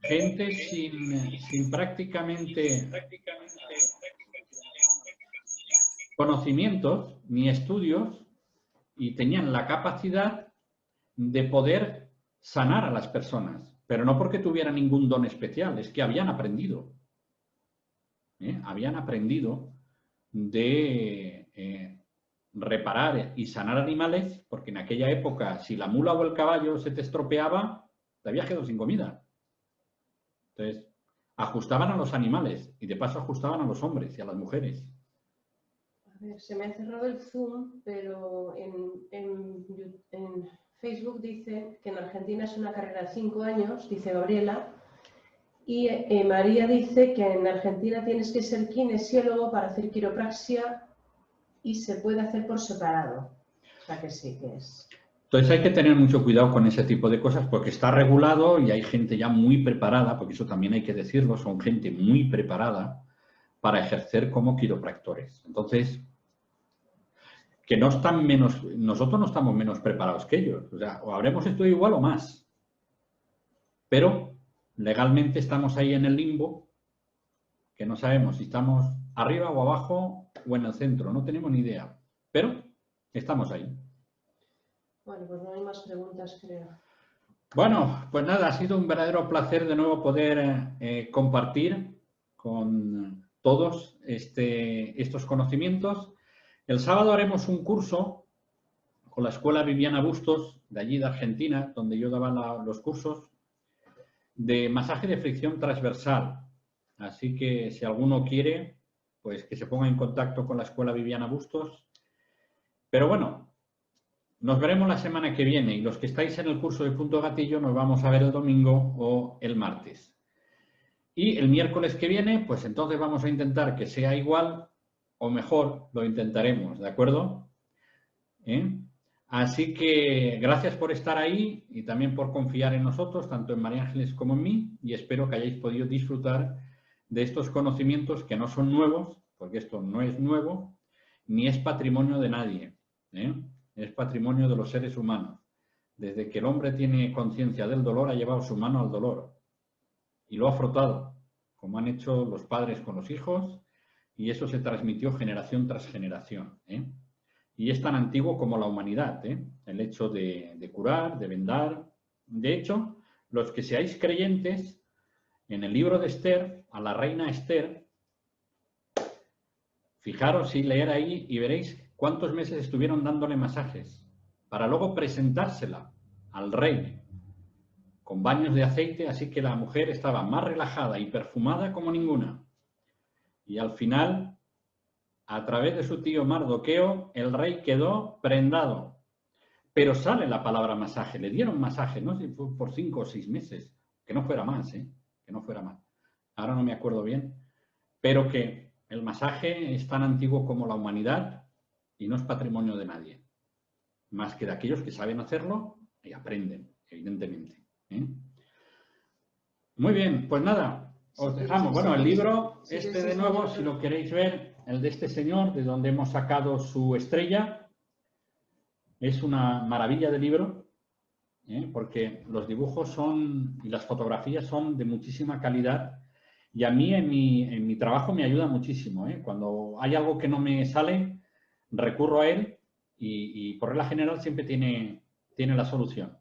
gente sin prácticamente conocimientos ni estudios, y tenían la capacidad de poder sanar a las personas, pero no porque tuvieran ningún don especial, es que habían aprendido. Habían aprendido de reparar y sanar animales, porque en aquella época, si la mula o el caballo se te estropeaba, te habías quedado sin comida. Entonces, ajustaban a los animales y de paso ajustaban a los hombres y a las mujeres. A ver, se me ha cerrado el Zoom, pero en Facebook dice que en Argentina es una carrera de 5 años, dice Gabriela. Y María dice que en Argentina tienes que ser kinesiólogo para hacer quiropraxia y se puede hacer por separado. O sea que sí que es. Entonces hay que tener mucho cuidado con ese tipo de cosas porque está regulado y hay gente ya muy preparada, porque eso también hay que decirlo, son gente muy preparada para ejercer como quiropractores. Entonces, que no están menos, nosotros no estamos menos preparados que ellos. O sea, o habremos estudiado igual o más. Pero legalmente estamos ahí en el limbo, que no sabemos si estamos arriba o abajo o en el centro, no tenemos ni idea, pero estamos ahí. Bueno, pues no hay más preguntas, creo. Bueno, pues nada, ha sido un verdadero placer de nuevo poder compartir con todos estos conocimientos. El sábado haremos un curso con la Escuela Viviana Bustos, de allí de Argentina, donde yo daba los cursos, de masaje de fricción transversal. Así que si alguno quiere, pues que se ponga en contacto con la Escuela Viviana Bustos. Pero bueno, nos veremos la semana que viene y los que estáis en el curso de Punto Gatillo nos vamos a ver el domingo o el martes. Y el miércoles que viene, pues entonces vamos a intentar que sea igual o mejor, lo intentaremos, ¿de acuerdo? Así que gracias por estar ahí y también por confiar en nosotros, tanto en María Ángeles como en mí, y espero que hayáis podido disfrutar de estos conocimientos que no son nuevos, porque esto no es nuevo, ni es patrimonio de nadie, es patrimonio de los seres humanos. Desde que el hombre tiene conciencia del dolor, ha llevado su mano al dolor y lo ha frotado, como han hecho los padres con los hijos, y eso se transmitió generación tras generación. Y es tan antiguo como la humanidad, el hecho de curar, de vendar. De hecho, los que seáis creyentes, en el libro de Esther, a la reina Esther, fijaros y leer ahí y veréis cuántos meses estuvieron dándole masajes para luego presentársela al rey con baños de aceite, así que la mujer estaba más relajada y perfumada como ninguna. Y al final, a través de su tío Mardoqueo, el rey quedó prendado. Pero sale la palabra masaje, le dieron masaje, no sé si fue por 5 o 6 meses, que no fuera más, que no fuera más. Ahora no me acuerdo bien, pero que el masaje es tan antiguo como la humanidad y no es patrimonio de nadie, más que de aquellos que saben hacerlo y aprenden, evidentemente. Muy bien, pues nada. Os dejamos, bueno, el libro, este de nuevo, si lo queréis ver, el de este señor, de donde hemos sacado su estrella, es una maravilla de libro, porque los dibujos y las fotografías son de muchísima calidad y a mí en mi trabajo me ayuda muchísimo. Cuando hay algo que no me sale, recurro a él y por regla general siempre tiene la solución,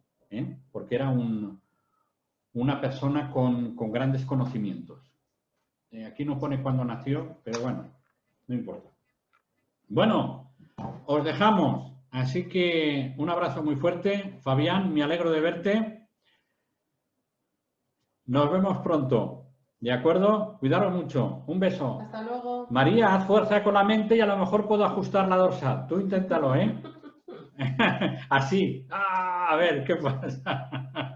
porque era una persona con grandes conocimientos. Aquí no pone cuándo nació, pero bueno, no importa. Bueno, os dejamos. Así que un abrazo muy fuerte. Fabián, me alegro de verte. Nos vemos pronto. ¿De acuerdo? Cuidaros mucho. Un beso. Hasta luego. María, haz fuerza con la mente y a lo mejor puedo ajustar la dorsal. Tú inténtalo, Así. A ver, ¿qué pasa?